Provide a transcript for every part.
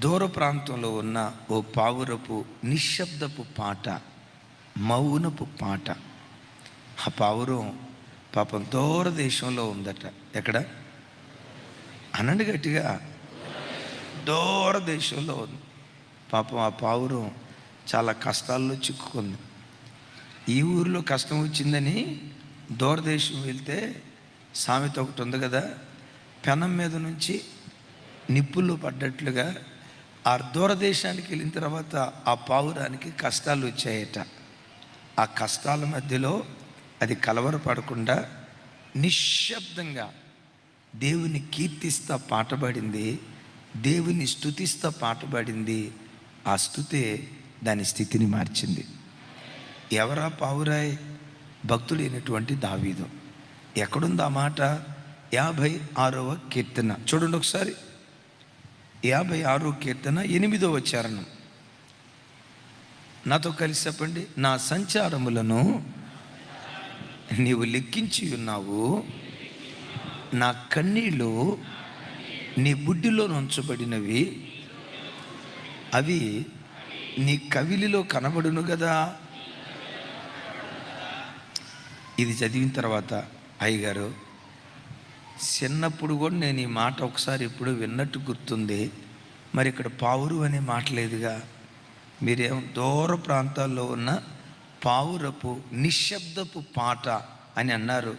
దూర ప్రాంతంలో ఉన్న ఓ పావురపు నిశ్శబ్దపు పాట, మౌనపు పాట. ఆ పావురం పాపం దూర దేశంలో ఉందట. ఎక్కడ అనండి గట్టిగా, దూర దేశంలో ఉంది. పాపం ఆ పావురం చాలా కష్టాల్లో చిక్కుకుంది. ఈ ఊరిలో కష్టం వచ్చిందని దూరదేశం వెళ్తే సామెత ఒకటి ఉంది కదా, పెనం మీద నుంచి నిప్పుల్లో పడ్డట్లుగా ఆ దూరదేశానికి వెళ్ళిన తర్వాత ఆ పావురానికి కష్టాలు వచ్చాయట. ఆ కష్టాల మధ్యలో అది కలవరపడకుండా నిశ్శబ్దంగా దేవుని కీర్తిస్తా పాట పాడింది, దేవుని స్తుతిస్తా పాట పాడింది. ఆ స్తుతే దాని స్థితిని మార్చింది. ఎవరా పావురాయ్? భక్తుడైనటువంటి దావీదు. ఎక్కడుంది ఆ మాట? 56వ కీర్తన చూడండి ఒకసారి. 56వ కీర్తన 8వ చరణం. నాతో కలిసి చెప్పండి. నా సంచారములను నీవు లెక్కించి ఉన్నావు, నా కన్నీళ్ళు నీ బుడ్డిలో ఉంచబడినవి, అవి నీ కవిలిలో కనబడును కదా. ఇది చదివిన తర్వాత అయ్యగారు, చిన్నప్పుడు కూడా నేను ఈ మాట ఒకసారి ఎప్పుడు విన్నట్టు గుర్తుంది. మరి ఇక్కడ పావురు అనే మాట లేదుగా. మీరేం దూర ప్రాంతాల్లో ఉన్న పావురపు నిశ్శబ్దపు పాట అని అన్నారు,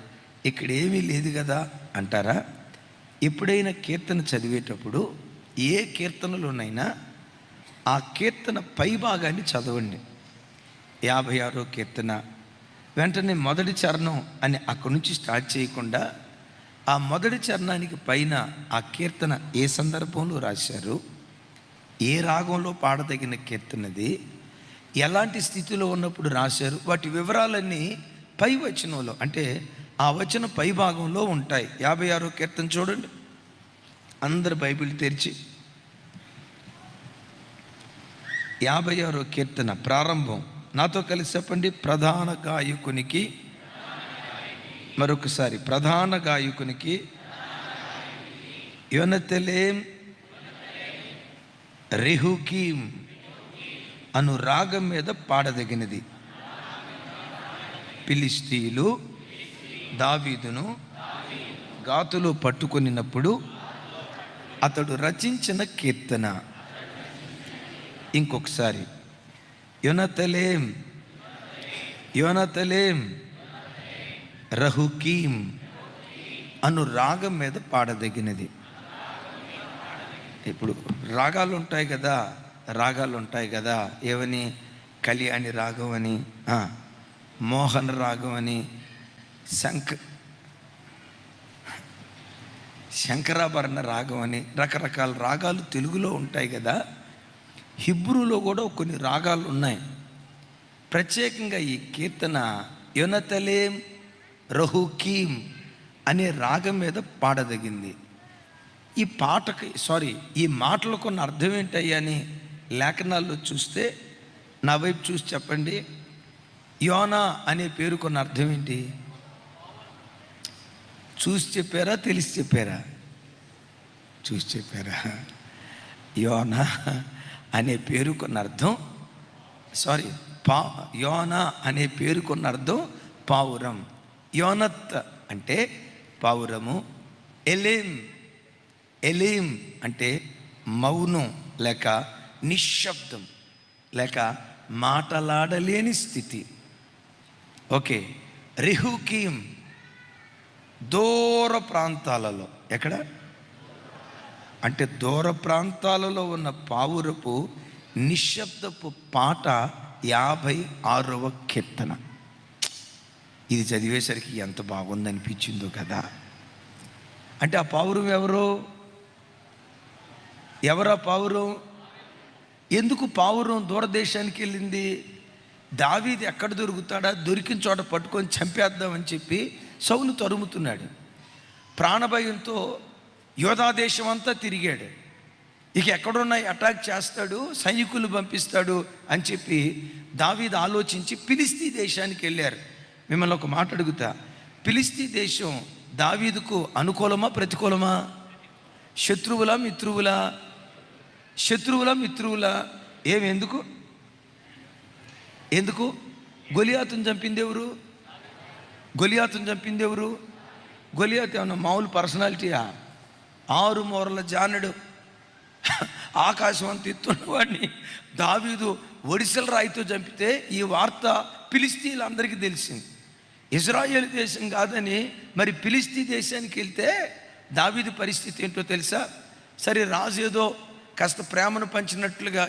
ఇక్కడ ఏమీ లేదు కదా అంటారా? ఎప్పుడైనా కీర్తన చదివేటప్పుడు ఏ కీర్తనలోనైనా ఆ కీర్తన పై భాగాన్ని చదవండి. 56వ కీర్తన వెంటనే మొదటి చరణం అని అక్కడి నుంచి స్టార్ట్ చేయకుండా ఆ మొదటి చరణానికి పైన ఆ కీర్తన ఏ సందర్భంలో రాశారు, ఏ రాగంలో పాడదగిన కీర్తనది, ఎలాంటి స్థితిలో ఉన్నప్పుడు రాశారు, వాటి వివరాలన్నీ పై వచనంలో, అంటే ఆ వచనం పై భాగంలో ఉంటాయి. 56వ కీర్తన చూడండి. అందరు బైబిల్ తెరిచి 56వ కీర్తన ప్రారంభం. నాతో కలిసి చెప్పండి. ప్రధాన గాయకునికి, మరొకసారి ప్రధాన గాయకునికి యోనతలేం రెహుకీం అను రాగం మీద పాడదగినది. ఫిలిష్తీయులు దావీదును గాతులో పట్టుకొనినప్పుడు అతడు రచించిన కీర్తన. ఇంకొకసారి యోనతలేం యోనతలేం రహుకీం అను రాగం మీద పాడదగినది. ఇప్పుడు రాగాలు ఉంటాయి కదా, రాగాలు ఉంటాయి కదా. ఏవని? కళ్యాణి రాగం అని, మోహన రాగం అని, శంకరాభరణ రాగం అని, రకరకాల రాగాలు తెలుగులో ఉంటాయి కదా. హిబ్రూలో కూడా కొన్ని రాగాలు ఉన్నాయి. ప్రత్యేకంగా ఈ కీర్తన యోనతలేం రహుకీం అనే రాగం మీద పాడదగింది. ఈ పాటకి ఈ మాటలు కొన్ని అర్థం ఏంటయ్యా అని లేఖనాల్లో చూస్తే, నా వైపు చూసి చెప్పండి. యోనా అనే పేరు కొన్ని అర్థం ఏంటి? చూసి చెప్పారా, తెలిసి చెప్పారా? చూసి చెప్పారా? యోనా అనే పేరు కొన్ని అర్థం, యోనా అనే పేరు కొన్ని అర్థం పావురం. యోనత్ అంటే పావురము. ఎలీం అంటే మౌనం లేక నిశ్శబ్దం లేక మాటలాడలేని స్థితి. ఓకే. రెహుకీం దూర ప్రాంతాలలో. ఎక్కడ అంటే దూర ప్రాంతాలలో ఉన్న పావురపు నిశ్శబ్దపు పాట 56వ కీర్తన. ఇది చదివేసరికి ఎంత బాగుందనిపించిందో కదా. అంటే ఆ పావురం ఎవరా పావురం? ఎందుకు పావురం దూరదేశానికి వెళ్ళింది? దావీదు ఎక్కడ దొరుకుతాడా, దొరికిన చోట పట్టుకొని చంపేద్దామని చెప్పి సౌలు తరుముతున్నాడు. ప్రాణభయంతో యోధా దేశం అంతా తిరిగాడు. ఇక ఎక్కడున్నాయి అటాక్ చేస్తాడు, సైనికులు పంపిస్తాడు అని చెప్పి దావీదు ఆలోచించి ఫిలిస్తీ దేశానికి వెళ్ళారు. మిమ్మల్ని ఒక మాట అడుగుతా, ఫిలిస్తీ దేశం దావీదుకు అనుకూలమా ప్రతికూలమా? శత్రువులా మిత్రువులా? శత్రువుల మిత్రువుల ఎందుకు ఎందుకు గొలియాతును చంపింది ఎవరు? గొలియాతును చంపింది ఎవరు? గొలియాతు ఏమన్నా మామూలు పర్సనాలిటీయా? 6 మూరల జానుడు, ఆకాశం అంత ఎత్తున్నవాడిని దావీదు ఒడిసెల రాయితో చంపితే ఈ వార్త ఫిలిస్తీన్లందరికీ తెలిసింది. ఇజ్రాయేల్ దేశం కాదని మరి ఫిలిస్తీ దేశానికి వెళ్తే దావీదు పరిస్థితి ఏంటో తెలుసా? సరే, రాజు ఏదో కాస్త ప్రేమను పంచినట్లుగా,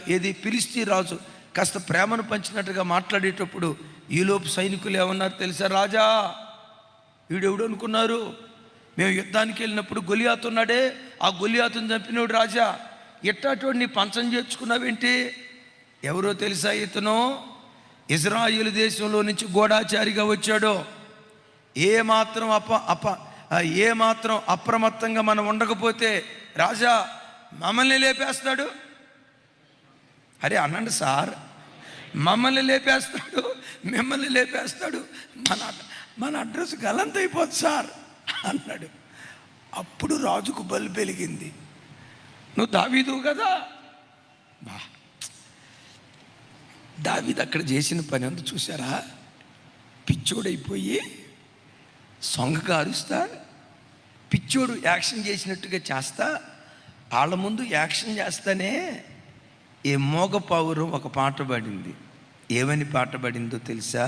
ఫిలిస్తీ రాజు కాస్త ప్రేమను పంచినట్టుగా మాట్లాడేటప్పుడు ఈలోపు సైనికులు ఏమన్నారు తెలుసా? రాజా, వీడెవడు అనుకున్నారు? మేము యుద్ధానికి వెళ్ళినప్పుడు గొలియాతు ఉన్నాడే, ఆ గొలియాతుని చంపినోడు రాజా. ఎట్టాటోడిని పంచం చేర్చుకున్నావేంటి? ఎవరో తెలుసా? ఇతను ఇజ్రాయేల్ దేశంలో నుంచి గూఢాచారిగా వచ్చాడో. ఏమాత్రం అప్రమత్తంగా మనం ఉండకపోతే రాజా మమ్మల్ని లేపేస్తాడు. అరే అనండి సార్, మమ్మల్ని లేపేస్తాడు, మిమ్మల్ని లేపేస్తాడు, మన అడ్రస్ గలంత అయిపోద్ది సార్ అన్నాడు. అప్పుడు రాజుకు బలి పెరిగింది. నువ్వు దావీదు కదా. దావీదు అక్కడ చేసిన పని అంతా చూసారా? పిచ్చోడైపోయి సొంగగా అరుస్తా, పిచ్చోడు యాక్షన్ చేసినట్టుగా చేస్తా, వాళ్ళ ముందు యాక్షన్ చేస్తానే ఏ మోగపావురం ఒక పాట పడింది. ఏమని పాట పడిందో తెలుసా?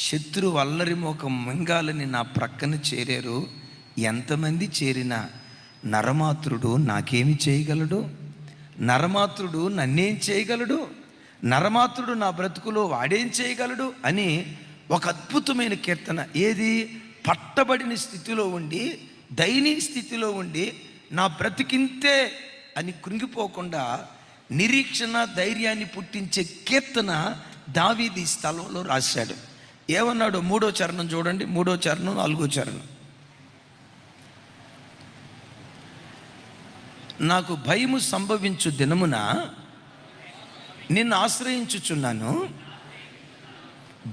శత్రు అల్లరి మోక మింగాలని నా ప్రక్కన చేరారు, ఎంతమంది చేరినా నరమాత్రుడు నాకేమి చేయగలడు? నరమాత్రుడు నన్నేం చేయగలడు? నరమాత్రుడు నా బ్రతుకులో వాడేం చేయగలడు అని ఒక అద్భుతమైన కీర్తన. పట్టబడిన స్థితిలో ఉండి, దయనీయ స్థితిలో ఉండి, నా బ్రతికింతే అని కృంగిపోకుండా నిరీక్షణ, ధైర్యాన్ని పుట్టించే కీర్తన దావీదు ఈ స్థలంలో రాశాడు. ఏమన్నాడు? 3వ చరణం చూడండి, 3వ చరణం 4వ చరణం. నాకు భయము సంభవించు దినమున నిన్ను ఆశ్రయించుచున్నాను,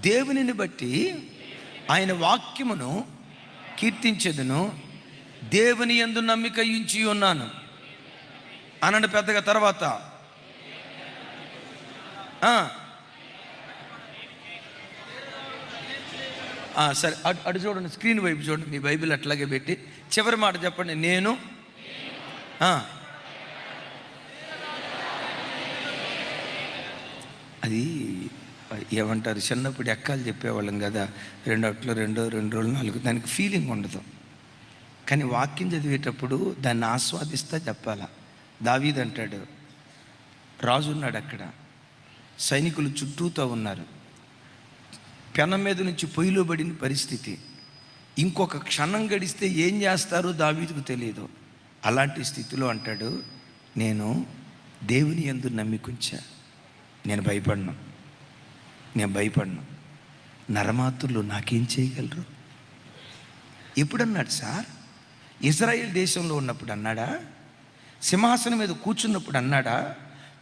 దేవునిని బట్టి ఆయన వాక్యమును కీర్తించెదను, దేవుని యందు నమ్మిక ఉంచి ఉన్నాను అనండి పెద్దగా. తర్వాత సరే, అటు చూడండి, స్క్రీన్ వైపు చూడండి, మీ బైబిల్ అట్లాగే పెట్టి చివరి మాట చెప్పండి. నేను అది ఏమంటారు, చిన్నప్పుడు ఎక్కాలు చెప్పేవాళ్ళం కదా, 2 అట్లు 2 రోజులు 4, దానికి ఫీలింగ్ ఉండదు. కానీ వాక్యం చదివేటప్పుడు దాన్ని ఆస్వాదిస్తా చెప్పాలా. దావీదు అంటాడు, రాజు ఉన్నాడు అక్కడ, సైనికులు చుట్టూతో ఉన్నారు, పెనం మీద నుంచి పొయ్యిలో పడిన పరిస్థితి, ఇంకొక క్షణం గడిస్తే ఏం చేస్తారో దావీదుకు తెలియదు. అలాంటి స్థితిలో అంటాడు, నేను దేవుని యందు నమ్మికుంచా, నేను భయపడను, నరమాతులు నాకేం చేయగలరు? ఎప్పుడన్నాడు సార్? ఇజ్రాయేల్ దేశంలో ఉన్నప్పుడు అన్నాడా? సింహాసనం మీద కూర్చున్నప్పుడు అన్నాడా?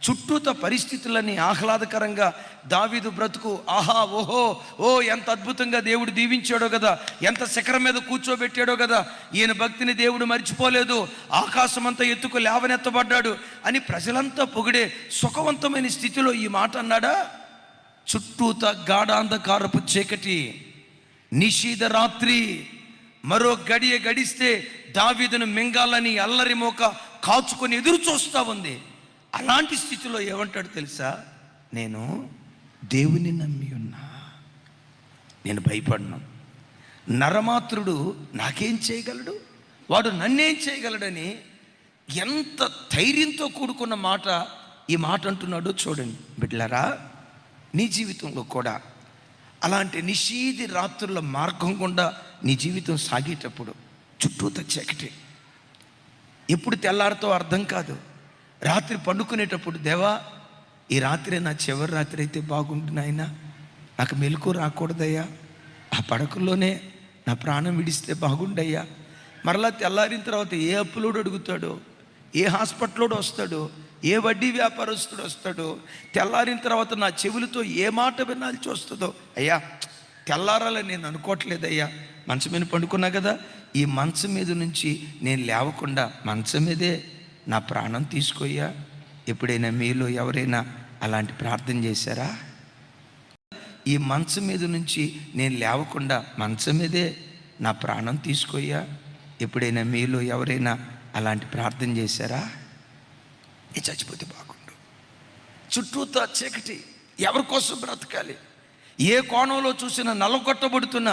చుట్టూత పరిస్థితులని ఆహ్లాదకరంగా దావీదు బ్రతుకు ఆహా ఓహో ఓ ఎంత అద్భుతంగా దేవుడు దీవించాడో కదా, ఎంత శిఖరం మీద కూర్చోబెట్టాడో కదా, ఈయన భక్తిని దేవుడు మర్చిపోలేదు, ఆకాశమంతా ఎత్తుకు లేవనెత్తబడ్డాడు అని ప్రజలంతా పొగిడే సుఖవంతమైన స్థితిలో ఈ మాట అన్నాడా? చుట్టూత గాఢాంధకారపు చీకటి, నిషీధ రాత్రి, మరో గడియ గడిస్తే దావీదును మింగాలని అల్లరి మోక కాచుకొని ఎదురు చూస్తూ ఉంది. అలాంటి స్థితిలో ఏమంటాడు తెలుసా? నేను దేవుని నమ్మి ఉన్నా, నేను భయపడను, నరమాత్రుడు నాకేం చేయగలడు, వాడు నన్నేం చేయగలడని ఎంత ధైర్యంతో కూడుకున్న మాట ఈ మాట అంటున్నాడో చూడండి. బిడ్డలారా, నీ జీవితంలో కూడా అలాంటి నిషీధి రాత్రుల మార్గం గుండా నీ జీవితం సాగేటప్పుడు చుట్టూత చీకటి, ఎప్పుడు తెల్లారితో అర్థం కాదు. రాత్రి పండుకునేటప్పుడు, దేవా ఈ రాత్రి నా చివరి రాత్రి అయితే బాగుంటుంది నాయనా, నాకు మెలకు రాకూడదయ్యా, ఆ పడకల్లోనే నా ప్రాణం విడిస్తే బాగుండయ్యా. మరలా తెల్లారిన తర్వాత ఏ అప్పులోడు అడుగుతాడో, ఏ హాస్పిటల్లోడు వస్తాడో, ఏ వడ్డీ వ్యాపారస్తుడు వస్తాడో, తెల్లారిన తర్వాత నా చెవులతో ఏ మాట వినాల్సి వస్తుందో. అయ్యా తెల్లారాలని నేను అనుకోవట్లేదయ్యా, మంచం మీద పండుకున్నా కదా, ఈ మంచం మీద నుంచి నేను లేవకుండా మంచం మీదే నా ప్రాణం తీసుకోయ్యా, ఎప్పుడైనా మీలో ఎవరైనా అలాంటి ప్రార్థన చేశారా? ఈ మంచం మీద నుంచి నేను లేవకుండా మంచం మీదే నా ప్రాణం తీసుకోయ్యా. ఎప్పుడైనా మీలో ఎవరైనా అలాంటి ప్రార్థన చేశారా? నేను చచ్చిపోతే బాగుండు, చుట్టూతా చీకటి, ఎవరి కోసం బ్రతకాలి? ఏ కోణంలో చూసినా నలగొట్టబడుతున్న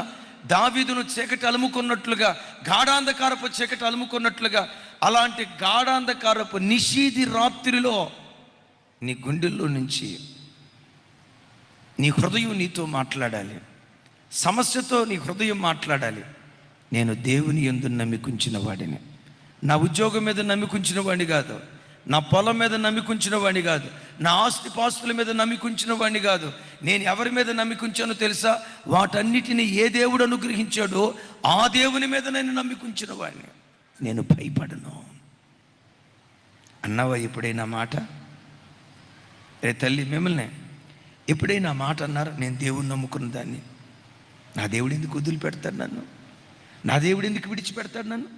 దావీదును చీకటి అలుముకున్నట్లుగా, గాఢాంధకారపు చీకటి అలుముకున్నట్లుగా, అలాంటి గాఢాంధకారపు నిషీధి రాత్రిలో నీ గుండెల్లో నుంచి నీ హృదయం నీతో మాట్లాడాలి. సమస్యతో నీ హృదయం మాట్లాడాలి. నేను దేవుని యందు నమ్మికుంచిన వాడిని, నా ఉద్యోగం మీద నమ్మికుంచిన వాడిని కాదు, నా పొలం మీద నమ్మికుంచిన వాడిని కాదు, నా ఆస్తిపాస్తుల మీద నమ్మికుంచిన వాడిని కాదు. నేను ఎవరి మీద నమ్మికుంచానో తెలుసా? వాటన్నిటిని ఏ దేవుడు అనుగ్రహించాడో ఆ దేవుని మీద నేను నమ్మికుంచిన వాడిని. నేను భయపడను అన్నావా ఎప్పుడైనా మాట? రే తల్లి, మిమ్మల్ని ఎప్పుడైనా మాట అన్నారా? నేను దేవుడిని నమ్ముకున్న దాన్ని, నా దేవుడు ఎందుకు వదిలిపెడతాడు నన్ను? నా దేవుడు ఎందుకు విడిచిపెడతాడు నన్ను?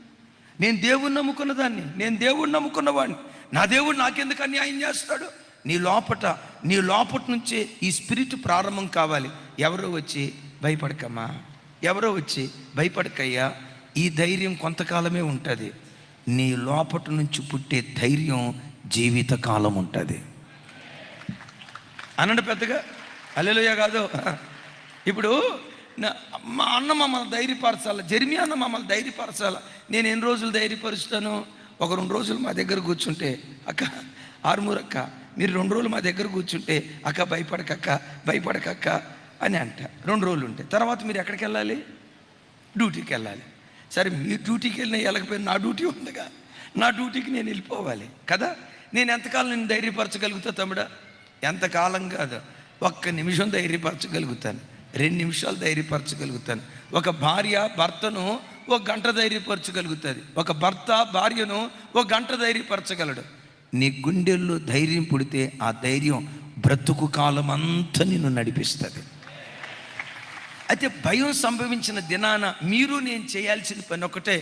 నేను దేవుడిని నమ్ముకున్న దాన్ని, నేను దేవుడిని నమ్ముకున్నవాడిని, నా దేవుడు నాకెందుకు అన్యాయం చేస్తాడు? నీ లోపట నుంచే ఈ స్పిరిట్ ప్రారంభం కావాలి. ఎవరో వచ్చి భయపడకమ్మా, ఎవరో వచ్చి భయపడకయ్యా, ఈ ధైర్యం కొంతకాలమే ఉంటుంది. నీ లోపట నుంచి పుట్టే ధైర్యం జీవితకాలం ఉంటుంది. అనండి పెద్దగా హల్లెలూయా కాదు. ఇప్పుడు మా అన్న మమ్మల్ని ధైర్యపరచాల, జెర్మియా అన్న మమ్మల్ని ధైర్యపరచాల. నేను ఎన్ని రోజులు ధైర్యపరుస్తాను? ఒక 2 రోజులు మా దగ్గర కూర్చుంటే, అక్క ఆర్మూరక్క మీరు 2 రోజులు మా దగ్గర కూర్చుంటే, అక్క భయపడకక్క అని అంట. 2 రోజులు ఉంటే తర్వాత మీరు ఎక్కడికి వెళ్ళాలి? డ్యూటీకి వెళ్ళాలి. సరే, మీరు డ్యూటీకి వెళ్ళినా వెళ్ళకపోయినా నా డ్యూటీ ఉందిగా, నా డ్యూటీకి నేను వెళ్ళిపోవాలి కదా. నేను ఎంతకాలం నేను ధైర్యపరచగలుగుతా తమ్ముడా? ఎంతకాలం కాదు, 1 నిమిషం ధైర్యపరచగలుగుతాను, 2 నిమిషాలు ధైర్యపరచగలుగుతాను. ఒక భార్య భర్తను 1 గంట ధైర్యపరచగలుగుతుంది, ఒక భర్త భార్యను 1 గంట ధైర్యపరచగలడు. నీ గుండెల్లో ధైర్యం పుడితే ఆ ధైర్యం బ్రతుకు కాలం అంతా నిన్ను నడిపిస్తుంది. అయితే భయం సంభవించిన దినాన మీరు నేను చేయాల్సిన పని ఒకటే.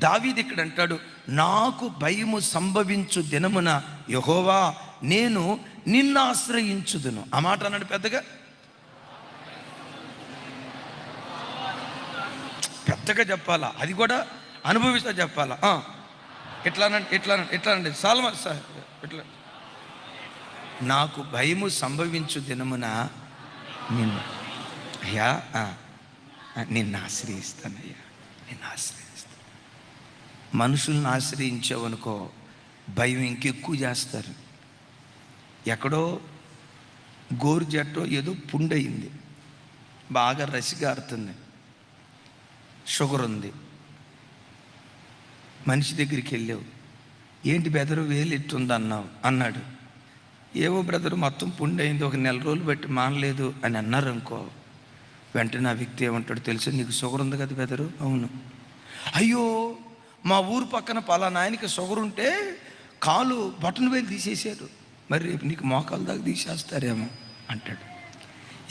దావీదు ఇక్కడ అంటాడు, నాకు భయము సంభవించు దినమున యెహోవా నేను నిన్ను ఆశ్రయించుదును. ఆ మాట అన్నాడు పెద్దగా చెప్పాలా, అది కూడా అనుభవిస్తా చెప్పాలా. ఎట్లానండి సాల్మా సార్, ఎట్లా? నాకు భయము సంభవించు దినమున అయ్యా నిన్ను ఆశ్రయిస్తానయ్యా, నిన్ను ఆశ్రయిస్తాను. మనుషుల్ని ఆశ్రయించావనుకో భయం ఇంకెక్కువ చేస్తారు. ఎక్కడో గోరు జట్టో ఏదో పుండయింది, బాగా రసిగారుతుంది, షుగర్ ఉంది, మనిషి దగ్గరికి వెళ్ళావు, ఏంటి బెదరు వేలు ఎట్టుంది అన్నాడు. ఏవో బ్రదరు మొత్తం పుండయింది, 1 నెల రోజులు బట్టి మానలేదు అని అన్నారు అనుకో, వెంటనే ఆ వ్యక్తి ఏమంటాడు తెలుసు? నీకు షుగర్ ఉంది కదా బెదరు? అవును. అయ్యో మా ఊరు పక్కన పలానా ఆయనకి షుగర్ ఉంటే కాలు బటన్ వేలు తీసేశారు, మరి రేపు నీకు మోకాలు దాకా తీసేస్తారేమో అంటాడు.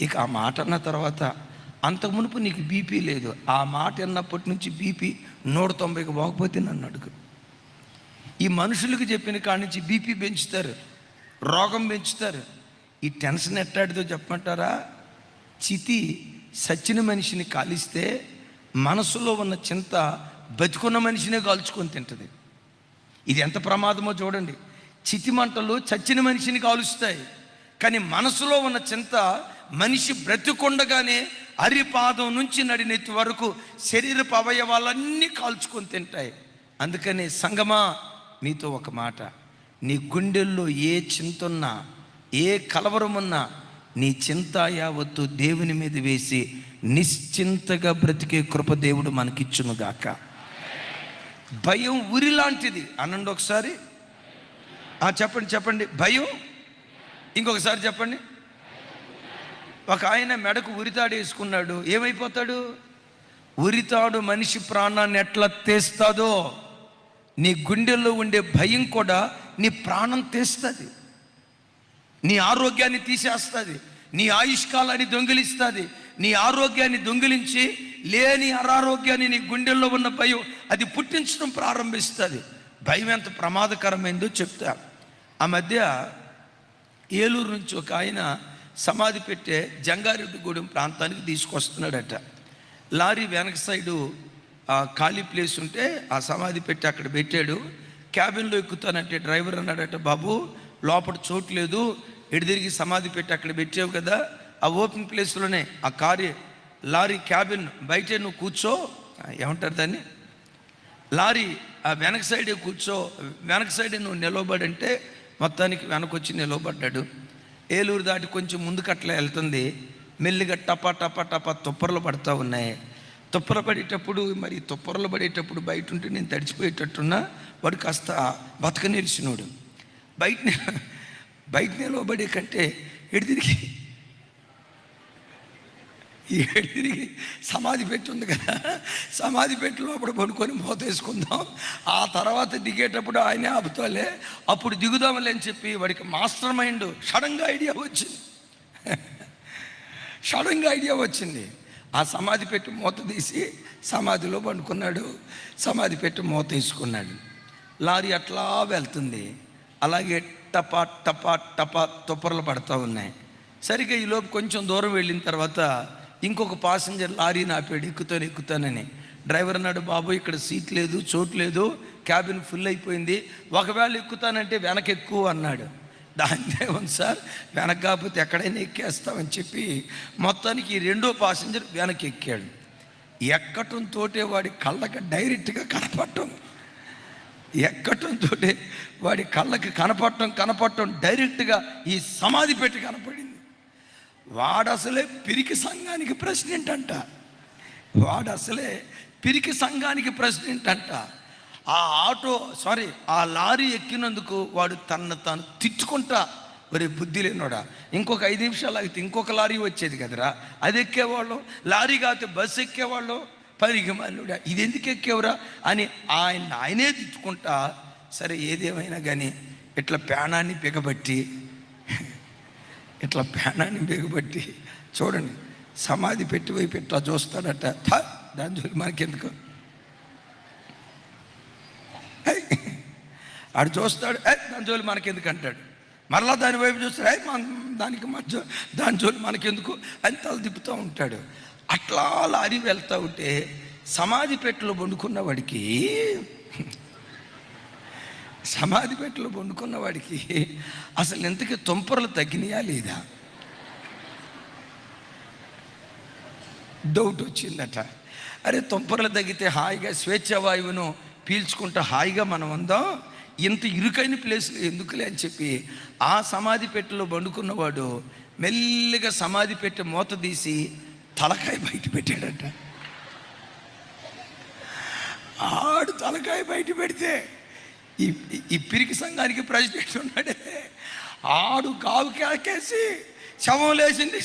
ఇక ఆ మాట అన్న తర్వాత, అంతకు మునుపు నీకు బీపీ లేదు, ఆ మాట అన్నప్పటి నుంచి బీపీ 190కి పోకపోతే నన్ను అడుగు. ఈ మనుషులకు చెప్పిన కాడి నుంచి బీపీ పెంచుతారు, రోగం పెంచుతారు. ఈ టెన్షన్ ఎట్టాడితో చెప్పమంటారా? చితి సచ్చిన మనిషిని కాలిస్తే మనసులో ఉన్న చింత బతుకున్న మనిషినే కాల్చుకొని తింటుంది. ఇది ఎంత ప్రమాదమో చూడండి. చితి మంటలు చచ్చిన మనిషిని కాలుస్తాయి, కానీ మనసులో ఉన్న చింత మనిషి బ్రతికొండగానే అరిపాదం నుంచి నడినెత్తి వరకు శరీరపు అవయవాలన్నీ కాల్చుకొని తింటాయి. అందుకని సంగమా, మీతో ఒక మాట, నీ గుండెల్లో ఏ చింతున్నా, ఏ కలవరమున్నా, నీ చింత యావత్తు దేవుని మీద వేసి నిశ్చింతగా బ్రతికే కృప దేవుడు మనకిచ్చునుగాక. భయం ఉరి లాంటిది అనండి ఒకసారి. చెప్పండి భయం. ఇంకొకసారి చెప్పండి. ఒక ఆయన మెడకు ఉరితాడు వేసుకున్నాడు, ఏమైపోతాడు? ఉరితాడు మనిషి ప్రాణాన్ని ఎట్లా తీస్తాదో, నీ గుండెల్లో ఉండే భయం కూడా నీ ప్రాణం తీస్తుంది, నీ ఆరోగ్యాన్ని తీసేస్తుంది, నీ ఆయుష్కాలాన్ని దొంగిలిస్తుంది. నీ ఆరోగ్యాన్ని దొంగిలించి లేని అనారోగ్యాన్ని నీ గుండెల్లో ఉన్న భయం అది పుట్టించడం ప్రారంభిస్తుంది. భయం ఎంత ప్రమాదకరమైందో చెప్తా. ఆ మధ్య ఏలూరు నుంచి ఒక ఆయన సమాధి పెట్టే జంగారెడ్డిగూడెం ప్రాంతానికి తీసుకొస్తున్నాడట. లారీ వెనక సైడు ఖాళీ ప్లేస్ ఉంటే ఆ సమాధి పెట్టి అక్కడ పెట్టాడు. క్యాబిన్లో ఎక్కుతానంటే డ్రైవర్ అన్నాడట, బాబు లోపల చోటు లేదు, ఎటు తిరిగి సమాధి పెట్టి అక్కడ పెట్టావు కదా, ఆ ఓపెన్ ప్లేస్లోనే ఆ లారీ క్యాబిన్ బయటే నువ్వు కూర్చో, ఏమంటారు దాన్ని, లారీ ఆ వెనక సైడే కూర్చో, వెనక సైడే నువ్వు నిలవబడంటే మొత్తానికి వెనకొచ్చి నిలవబడ్డాడు. ఏలూరు దాటి కొంచెం ముందుకట్లా వెళ్తుంది. మెల్లిగా టపా టపా టపా తుప్పర్లు పడుతూ ఉన్నాయి. తుప్పలు పడేటప్పుడు బయట ఉంటే నేను తడిచిపోయేటట్టున్నా, వాడు కాస్త బతక నిలిచినోడు. బయట నిలవబడే కంటే ఎటు తిరిగి సమాధి పెట్టి ఉంది కదా, సమాధి పెట్టి లోపల పడుకొని మోతేసుకుందాం, ఆ తర్వాత దిగేటప్పుడు ఆయనే ఆపుతాలే, అప్పుడు దిగుదామలే అని చెప్పి వాడికి మాస్టర్ మైండ్ సడన్గా ఐడియా వచ్చింది. ఆ సమాధి పెట్టి మూత తీసి సమాధిలో పండుకున్నాడు. సమాధి పెట్టి మూత తీసుకున్నాడు. లారీ అట్లా వెళ్తుంది. అలాగే టపా టపా టపా తుప్పర్లు పడుతూ ఉన్నాయి. సరిగ్గా ఈలోపు కొంచెం దూరం వెళ్ళిన తర్వాత ఇంకొక పాసింజర్ లారీని ఆపాడు, ఎక్కుతానని. డ్రైవర్ అన్నాడు, బాబు ఇక్కడ సీట్ లేదు, చోటు లేదు, క్యాబిన్ ఫుల్ అయిపోయింది, ఒకవేళ ఎక్కుతానంటే వెనక ఎక్కువ అన్నాడు. దాన్నే ఉంది సార్, వెనక కాకపోతే ఎక్కడైనా ఎక్కేస్తామని చెప్పి మొత్తానికి రెండో పాసింజర్ వెనక్కి ఎక్కాడు. ఎక్కటంతో వాడి కళ్ళకి డైరెక్ట్గా కనపడటం డైరెక్ట్గా ఈ సమాధి పెట్టి కనపడింది. వాడు అసలే పిరికి సంఘానికి ప్రెసిడెంట్ అంట. ఆ లారీ ఎక్కినందుకు వాడు తను తిట్టుకుంటా, మరి బుద్ధి లేనోడా, ఇంకొక 5 నిమిషాలు ఆగితే ఇంకొక లారీ వచ్చేది కదరా, అది ఎక్కేవాళ్ళు, లారీ కాకపోతే బస్సు ఎక్కేవాళ్ళు, పనికి మళ్ళుడా ఇది ఎందుకు ఎక్కేవరా అని ఆయనే తిట్టుకుంటా. సరే ఏదేమైనా కానీ ఇట్లా ప్రాణాన్ని బిగబట్టి చూడండి, సమాధి పెట్టి వైపు ఇట్లా చూస్తాడట. దాని జోలి మనకెందుకు, ఆడు చూస్తాడు, దాని జోలి మనకెందుకు అంటాడు. మరలా దాని వైపు చూస్తాడు, దాని జోలి మనకెందుకు అని తల తిప్పుతూ ఉంటాడు. అట్లా లారీ వెళ్తూ ఉంటే సమాధి పెట్టెలో వండుకున్న వాడికి అసలు ఎంతకి తుంపర్లు తగ్గినాయా లేదా డౌట్ వచ్చిందట. అరే తుంపర్లు తగ్గితే హాయిగా స్వేచ్ఛావాయువును పీల్చుకుంటూ హాయిగా మనం ఉందాం, ఇంత ఇరుకైన ప్లేస్లో ఎందుకులే అని చెప్పి ఆ సమాధి పెట్టెలో వండుకున్నవాడు మెల్లిగా సమాధి పెట్టె మూత తీసి తలకాయ బయట పెట్టాడట. ఆడు తలకాయ బయట పెడితే ఈ పిరికి సంఘానికి ప్రెసిడెంట్ ఉన్నాడే, ఆడు కావు కేకేసి శవం లేచింది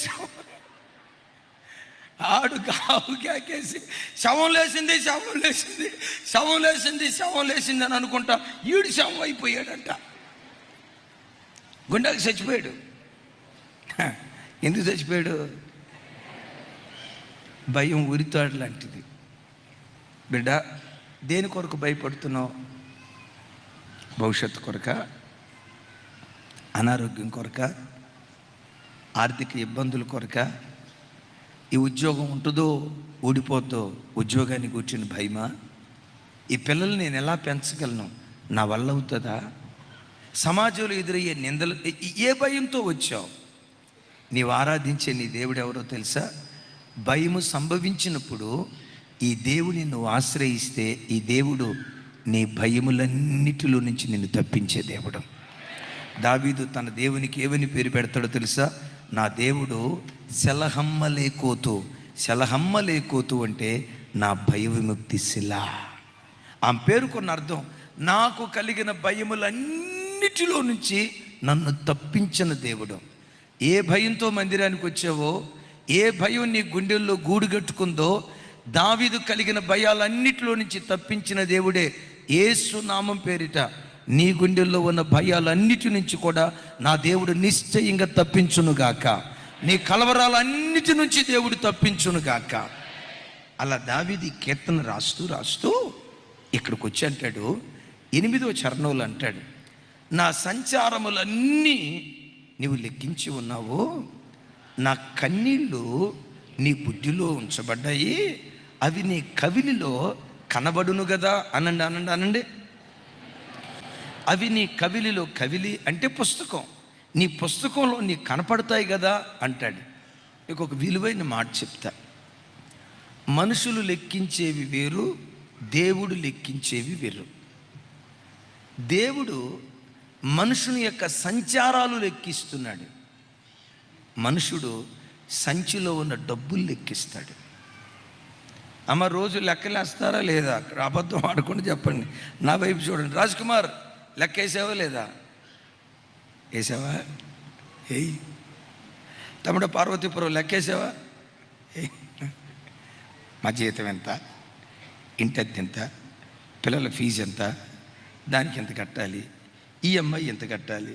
అని అనుకుంటా ఈడు శవం అయిపోయాడంట. గుండెకి చచ్చిపోయాడు. ఎందుకు చచ్చిపోయాడు? భయం ఉరితాడు లాంటిది. బిడ్డ, దేని కొరకు భయపడుతున్నావు? భవిష్యత్తు కొరక, అనారోగ్యం కొరక, ఆర్థిక ఇబ్బందుల కొరక, ఈ ఉద్యోగం ఉంటుందో ఊడిపోతో ఉద్యోగాన్ని కూర్చుని భయమా? ఈ పిల్లల్ని నేను ఎలా పెంచగలను, నా వల్ల అవుతుందా? సమాజంలో ఎదురయ్యే నిందలు, ఏ భయంతో వచ్చావు? నీవు ఆరాధించే నీ దేవుడు ఎవరో తెలుసా? భయము సంభవించినప్పుడు ఈ దేవుని నువ్వు ఆశ్రయిస్తే ఈ దేవుడు నీ భయములన్నిటిలో నుంచి నిన్ను తప్పించే దేవుడు. దావీదు తన దేవునికి ఏమని పేరు పెడతాడో తెలుసా? నా దేవుడు శలహమ్మలేకోతు అంటే నా భయ విముక్తి శిల. ఆ పేరుకున్న అర్థం నాకు కలిగిన భయములన్నిటిలో నుంచి నన్ను తప్పించిన దేవుడు. ఏ భయంతో మందిరానికి వచ్చావో, ఏ భయం నీ గుండెల్లో గూడు కట్టుకుందో, దావీదు కలిగిన భయాలన్నిటిలో నుంచి తప్పించిన దేవుడే. యేసు నామం పేరిట నీ గుండెల్లో ఉన్న భయాలన్నిటి నుంచి కూడా నా దేవుడు నిశ్చయంగా తప్పించునుగాక. నీ కలవరాలన్నిటి నుంచి దేవుడు తప్పించునుగాక. అలా దావీదు కీర్తన రాస్తూ ఇక్కడికి వచ్చి అంటాడు, 8వ చరణంలో అంటాడు, నా సంచారములన్నీ నీవు లెక్కించి ఉన్నావు, నా కన్నీళ్ళు నీ బుద్ధిలో ఉంచబడ్డాయి, అవి నీ కవిలిలో కనబడును కదా. అనండి అనండి అనండి. అవి నీ కవిలిలో, కవిలి అంటే పుస్తకం, నీ పుస్తకంలో నీకు కనపడతాయి కదా అంటాడు. మీకు ఒక విలువైన మాట చెప్తా. మనుషులు లెక్కించేవి వేరు, దేవుడు లెక్కించేవి వేరు. దేవుడు మనుషుని యొక్క సంచారాలు లెక్కిస్తున్నాడు, మనుషుడు సంచిలో ఉన్న డబ్బులు లెక్కిస్తాడు. అమ్మ రోజు లెక్కలేస్తారా లేదా? అక్కడ అబద్ధం ఆడకుండా చెప్పండి, నా వైపు చూడండి. రాజ్ కుమార్ లెక్క వేసావా లేదా? వేసావా? ఏయ్. తమ్ముడు పార్వతీపురం లెక్కేసావా? ఏయ్. మా జీతం ఎంత, ఇంటి అద్దె ఎంత, పిల్లల ఫీజు ఎంత, దానికి ఎంత కట్టాలి, ఈఎంఐ ఎంత కట్టాలి,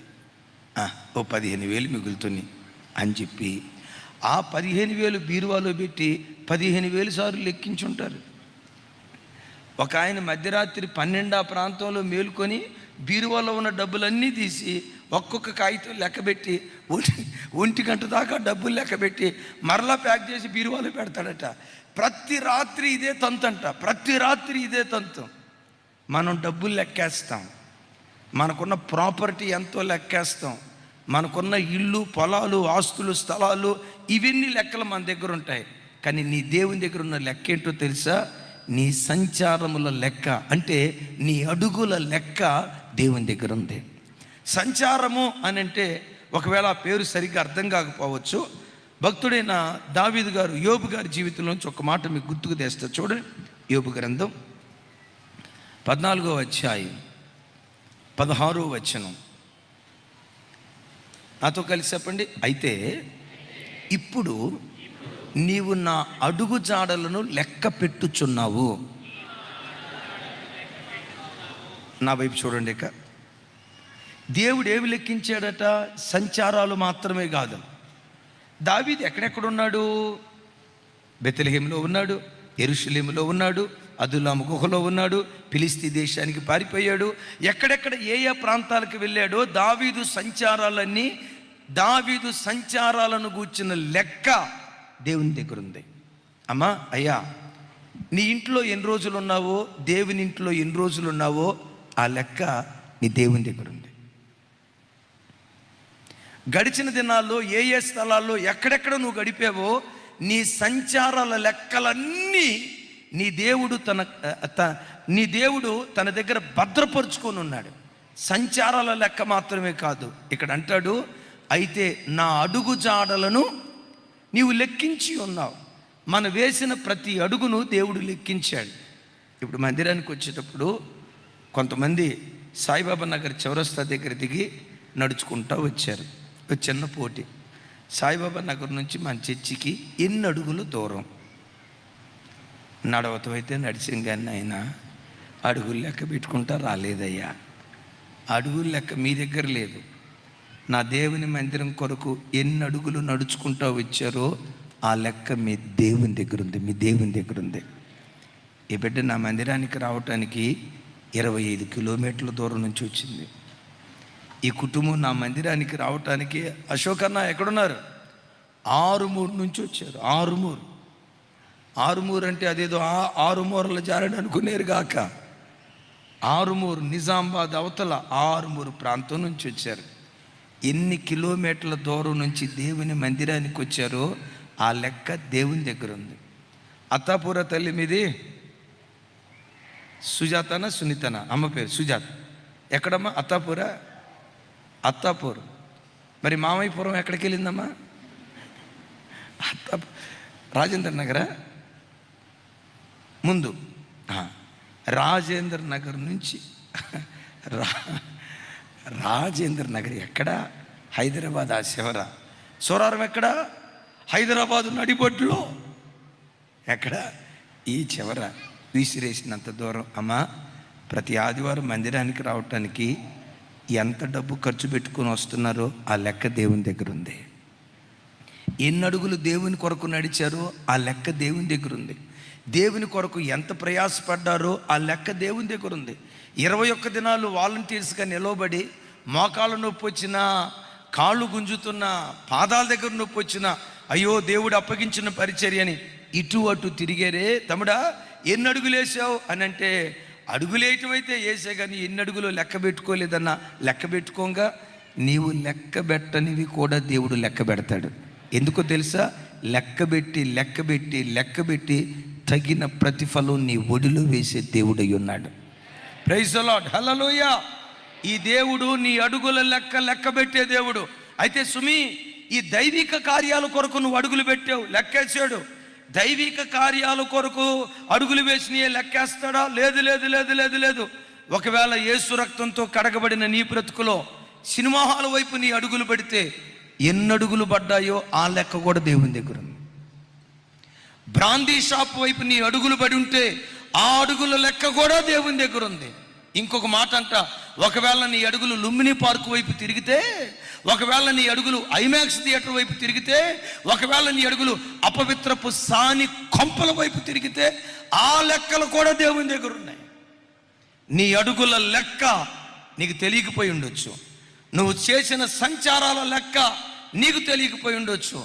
ఓ 15,000 మిగులుతుంది అని చెప్పి ఆ 15,000 బీరువాలో పెట్టి 15,000 సార్లు లెక్కించుంటారు. ఒక ఆయన మధ్యరాత్రి 12 ఆ ప్రాంతంలో మేలుకొని బీరువాలో ఉన్న డబ్బులన్నీ తీసి ఒక్కొక్క కాగితం లెక్కబెట్టి 1 గంట దాకా డబ్బులు లెక్కబెట్టి మరలా ప్యాక్ చేసి బీరువాలో పెడతాడట. ప్రతి రాత్రి ఇదే తంతంట, ప్రతి రాత్రి ఇదే తంతం. మనం డబ్బులు లెక్కేస్తాం, మనకున్న ప్రాపర్టీ ఎంతో లెక్కేస్తాం, మనకున్న ఇల్లు, పొలాలు, ఆస్తులు, స్థలాలు, ఇవన్నీ లెక్కలు మన దగ్గర ఉంటాయి. కానీ నీ దేవుని దగ్గర ఉన్న లెక్క ఏంటో తెలుసా? నీ సంచారముల లెక్క, అంటే నీ అడుగుల లెక్క దేవుని దగ్గర ఉంది. సంచారము అని అంటే ఒకవేళ ఆ పేరు సరిగ్గా అర్థం కాకపోవచ్చు. భక్తుడైన దావీదు గారు యోబు గారి జీవితంలోంచి ఒక మాట మీకు గుర్తుకు తెస్తా. చూడండి, యోబు గ్రంథం 14వ అధ్యాయం 16వ వచనం. నాతో కలిసి చెప్పండి. అయితే ఇప్పుడు నీవు నా అడుగు జాడలను లెక్క పెట్టుచున్నావు. నా వైపు చూడండి. ఇక దేవుడు ఏమి లెక్కించాడట? సంచారాలు మాత్రమే కాదు. దావీదు ఎక్కడెక్కడున్నాడు? బెత్లెహేములో ఉన్నాడు, యెరూషలేములో ఉన్నాడు, అదుల్లాము గుహలో ఉన్నాడు, ఫిలిస్తీ దేశానికి పారిపోయాడు. ఎక్కడెక్కడ ఏ ఏ ప్రాంతాలకు వెళ్ళాడో దావీదు సంచారాలను గూర్చిన లెక్క దేవుని దగ్గర ఉంది. అమ్మా, అయ్యా, నీ ఇంట్లో ఎన్ని రోజులు ఉన్నావో, దేవుని ఇంట్లో ఎన్ని రోజులు ఉన్నావో ఆ లెక్క నీ దేవుని దగ్గర ఉంది. గడిచిన దినాల్లో ఏ ఏ స్థలాల్లో ఎక్కడెక్కడ నువ్వు గడిపావో నీ సంచారాల లెక్కలన్నీ నీ దేవుడు తన దగ్గర భద్రపరుచుకొని ఉన్నాడు. సంచారాల లెక్క మాత్రమే కాదు, ఇక్కడ అంటాడు, అయితే నా అడుగు జాడలను నీవు లెక్కించి ఉన్నావు. మనం వేసిన ప్రతి అడుగును దేవుడు లెక్కించాడు. ఇప్పుడు మందిరానికి వచ్చేటప్పుడు కొంతమంది సాయిబాబా నగర్ చౌరస్తా దగ్గర దిగి నడుచుకుంటూ వచ్చారు. ఒక చిన్న పోటీ, సాయిబాబా నగర్ నుంచి మన చర్చికి ఎన్ని అడుగులు దూరం. నడవతం అయితే నడిచిన కానీ ఆయన అడుగులు లెక్క పెట్టుకుంటా రాలేదయ్యా. అడుగులు లెక్క మీ దగ్గర లేదు. నా దేవుని మందిరం కొరకు ఎన్ని అడుగులు నడుచుకుంటూ వచ్చారో ఆ లెక్క మీ దేవుని దగ్గర ఉంది, మీ దేవుని దగ్గర ఉంది. ఈ బిడ్డ నా మందిరానికి రావటానికి 25 కిలోమీటర్ల దూరం నుంచి వచ్చింది. ఈ కుటుంబం నా మందిరానికి రావటానికి అశోక్ అన్న ఎక్కడున్నారు? 6 నుంచి వచ్చారు. 6 అంటే అదేదో 6 మూరల జారని అనుకునేరు గాక. 6 నిజామాబాద్ అవతల 6 ప్రాంతం నుంచి వచ్చారు. ఎన్ని కిలోమీటర్ల దూరం నుంచి దేవుని మందిరానికి వచ్చారో ఆ లెక్క దేవుని దగ్గర ఉంది. అత్తాపూర తల్లి మీది సుజాతనా సునీతనా? అమ్మ పేరు సుజాత. ఎక్కడమ్మా? అత్తాపూర్. మరి మామయ్యపురం ఎక్కడికి వెళ్ళిందమ్మా? రాజేంద్ర నగరా? ముందు రాజేంద్ర నగర్ నుంచి రాజేంద్ర నగర్ ఎక్కడ? హైదరాబాద్. ఆ శివర సోరారం ఎక్కడ? హైదరాబాదు నడిబొడ్లో. ఎక్కడ? ఈ చివర విసిరేసినంత దూరం. అమ్మా, ప్రతి ఆదివారం మందిరానికి రావటానికి ఎంత డబ్బు ఖర్చు పెట్టుకొని వస్తున్నారో ఆ లెక్క దేవుని దగ్గర ఉంది. ఎన్ని అడుగులు దేవుని కొరకు నడిచారో ఆ లెక్క దేవుని దగ్గర ఉంది. దేవుని కొరకు ఎంత ప్రయాసపడ్డారో ఆ లెక్క దేవుని దగ్గర ఉంది. 21 దినాలు వాలంటీర్స్గా నిలవబడి మోకాళ్ళ నొప్పి వచ్చినా, కాళ్ళు గుంజుతున్నా, పాదాల దగ్గర నొప్పి వచ్చినా, అయ్యో దేవుడు అప్పగించిన పరిచర్య అని ఇటు అటు తిరిగారే. తమ్ముడా, ఎన్ని అడుగులు వేసావు అని అంటే, అడుగులేయటం అయితే వేసే కానీ ఎన్ని అడుగులు లెక్క పెట్టుకోలేదన్నా. లెక్క పెట్టుకోగా నీవు లెక్క పెట్టనివి కూడా దేవుడు లెక్క పెడతాడు. ఎందుకో తెలుసా? లెక్కబెట్టి తగిన ప్రతిఫలం నీ ఒడిలో వేసే దేవుడై ఉన్నాడు. ప్రైజ్ ది లార్డ్, హల్లెలూయా. ఈ దేవుడు నీ అడుగుల లెక్క పెట్టే దేవుడు. అయితే సుమి, ఈ దైవిక కార్యాల కొరకు నువ్వు అడుగులు పెట్టావు, లెక్కేసాడు. దైవిక కార్యాల కొరకు అడుగులు వేసినయే లెక్కేస్తాడా? లేదు. ఒకవేళ యేసు రక్తంతో కడగబడిన నీ బ్రతుకులో సినిమా హాల్ వైపు నీ అడుగులు పెడితే ఎన్ని అడుగులు పడ్డాయో ఆ లెక్క కూడా దేవుని దగ్గర ఉంది. బ్రాందీ షాప్ వైపు నీ అడుగులు పడి ఉంటే ఆ అడుగుల లెక్క కూడా దేవుని దగ్గర ఉంది. ఇంకొక మాట అంట, ఒకవేళ నీ అడుగులు లుంబిని పార్క్ వైపు తిరిగితే, ఒకవేళ నీ అడుగులు ఐమాక్స్ థియేటర్ వైపు తిరిగితే, ఒకవేళ నీ అడుగులు అపవిత్రపు సాని కొంపల వైపు తిరిగితే ఆ లెక్కలు కూడా దేవుని దగ్గర ఉన్నాయి. నీ అడుగుల లెక్క నీకు తెలియకపోయి ఉండొచ్చు. నువ్వు చేసిన సంచారాల లెక్క నీకు తెలియకపోయి ఉండొచ్చు.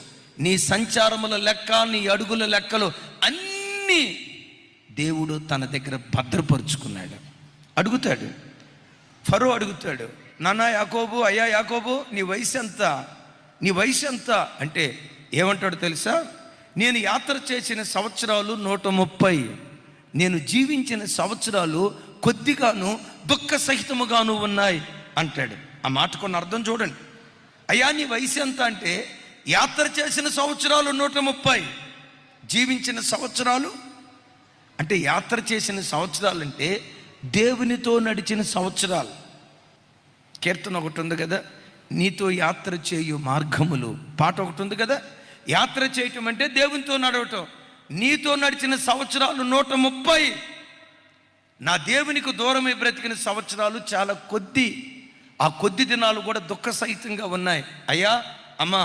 నీ సంచారముల లెక్క, నీ అడుగుల లెక్కలు అన్నీ దేవుడు తన దగ్గర భద్రపరుచుకున్నాడు. అడుగుతాడు, ఫరో అడుగుతాడు, నాన్న యాకోబు, అయ్యా యాకోబు, నీ వయసు ఎంత అంటే ఏమంటాడు తెలుసా? నేను యాత్ర చేసిన సంవత్సరాలు 130, నేను జీవించిన సంవత్సరాలు కొద్దిగాను దుఃఖ సహితముగాను ఉన్నాయి అంటాడు. ఆ మాట కొన్ని అర్థం చూడండి. అయ్యా నీ వయసు ఎంత అంటే, యాత్ర చేసిన సంవత్సరాలు 130, జీవించిన సంవత్సరాలు అంటే, యాత్ర చేసిన సంవత్సరాలు అంటే దేవునితో నడిచిన సంవత్సరాలు. కీర్తన ఒకటి ఉంది కదా, నీతో యాత్ర చేయు మార్గములు, పాట ఒకటి ఉంది కదా. యాత్ర చేయటం అంటే దేవునితో నడవటం. నీతో నడిచిన సంవత్సరాలు 130. నా దేవునికి దూరమై బ్రతికిన సంవత్సరాలు చాలా కొద్ది. ఆ కొద్ది దినాలు కూడా దుఃఖ సహితంగా ఉన్నాయి. అయ్యా అమ్మా,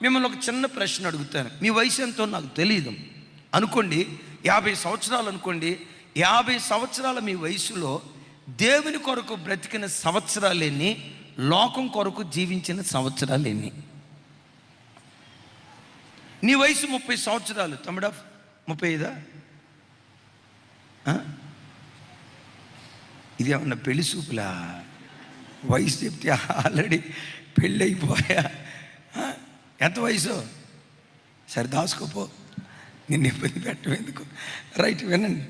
మిమ్మల్ని ఒక చిన్న ప్రశ్న అడుగుతాను. మీ వయసు ఎంతో నాకు తెలియదు అనుకోండి, 50 సంవత్సరాలు అనుకోండి. 50 సంవత్సరాల మీ వయసులో దేవుని కొరకు బ్రతికిన సంవత్సరాలేని, లోకం కొరకు జీవించిన సంవత్సరాలేని? నీ వయసు 30 సంవత్సరాలు తమ్ముడా, 35? ఇది ఏమన్నా పెళ్లి చూపులా? వయసు చెప్తే ఆల్రెడీ పెళ్ళి అయిపోయా. ఎంత వయసు? సరే దాచుకోపో, నిన్ను ఇబ్బంది పెట్టేందుకు. రైట్, వినండి.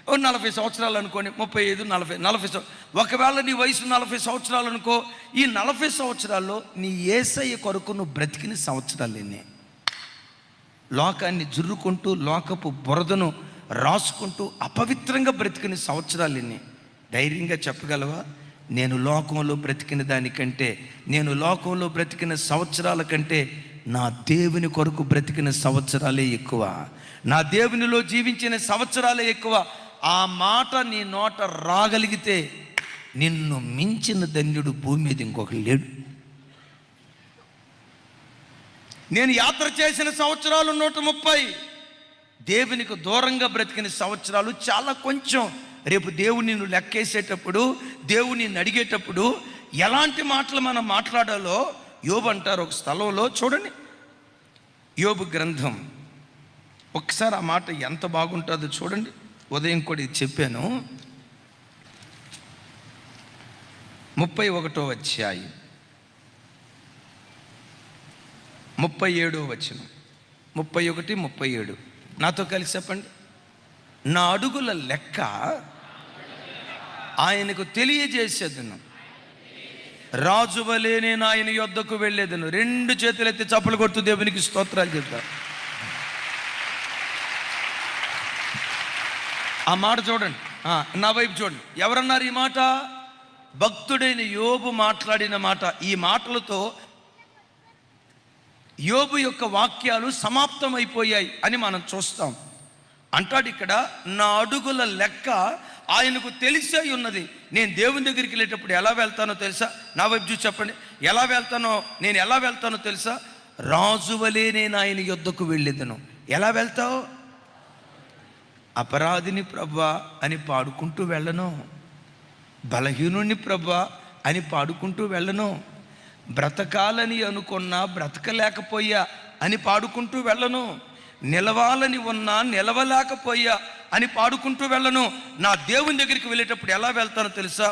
40 సంవత్సరాలు అనుకోండి, 35, 40. ఒకవేళ నీ వయసు 40 సంవత్సరాలు అనుకో. ఈ 40 సంవత్సరాల్లో నీ యేసయ్య కొరకు నువ్వు బ్రతికిన సంవత్సరాలేనే. లోకాన్ని జుర్రుకుంటూ, లోకపు బురదను రాసుకుంటూ అపవిత్రంగా బ్రతికిన సంవత్సరాలేనే. ధైర్యంగా చెప్పగలవా? నేను లోకంలో బ్రతికిన దానికంటే, నేను లోకంలో బ్రతికిన సంవత్సరాల కంటే నా దేవుని కొరకు బ్రతికిన సంవత్సరాలే ఎక్కువ. నా దేవునిలో జీవించిన సంవత్సరాలే ఎక్కువ. ఆ మాట నీ నోట రాగలిగితే నిన్ను మించిన ధన్యుడు భూమి మీద ఇంకొకరు లేడు. నేను యాత్ర చేసిన సంవత్సరాలు 130, దేవునికి దూరంగా బ్రతికిన సంవత్సరాలు చాలా కొంచెం. రేపు దేవుని నిన్ను లెక్కేసేటప్పుడు, దేవుని అడిగేటప్పుడు ఎలాంటి మాటలు మనం మాట్లాడాలో యోబు అంటారు ఒక స్థలంలో. చూడండి, యోబు గ్రంథం, ఒకసారి ఆ మాట ఎంత బాగుంటుందో చూడండి. ఉదయం కూడా ఇది చెప్పాను. 31వ అధ్యాయం 37వ వచనం, 31, 37 నాతో కలిసి చెప్పండి. నా అడుగుల లెక్క ఆయనకు తెలియజేసేదను, రాజు వలె నేను ఆయన యొద్దకు వెళ్ళేదను. 2 చేతులు ఎత్తి చప్పలు కొడుతూ దేవునికి స్తోత్రాలు చెప్తారు. ఆ మాట చూడండి, నా వైపు చూడండి. ఎవరన్నారు ఈ మాట? భక్తుడైన యోబు మాట్లాడిన మాట. ఈ మాటలతో యోబు యొక్క వాక్యాలు సమాప్తమైపోయాయి అని మనం చూస్తాం. అంటాడు ఇక్కడ, నా అడుగుల లెక్క ఆయనకు తెలిసే ఉన్నది. నేను దేవుని దగ్గరికి వెళ్ళేటప్పుడు ఎలా వెళ్తానో తెలుసా? నా వైపు చూసి చెప్పండి. నేను ఎలా వెళ్తానో తెలుసా? రాజువలే నేను ఆయన యొద్దకు వెళ్ళేదను. ఎలా వెళ్తావు? అపరాధిని ప్రభా అని పాడుకుంటూ వెళ్ళను, బలహీనుని ప్రభా అని పాడుకుంటూ వెళ్ళను. బ్రతకాలని అనుకున్నా బ్రతకలేకపోయా అని పాడుకుంటూ వెళ్ళను. నిలవాలని ఉన్నా నిలవలేకపోయా అని పాడుకుంటూ వెళ్ళను. నా దేవుని దగ్గరికి వెళ్ళేటప్పుడు ఎలా వెళ్తానో తెలుసా?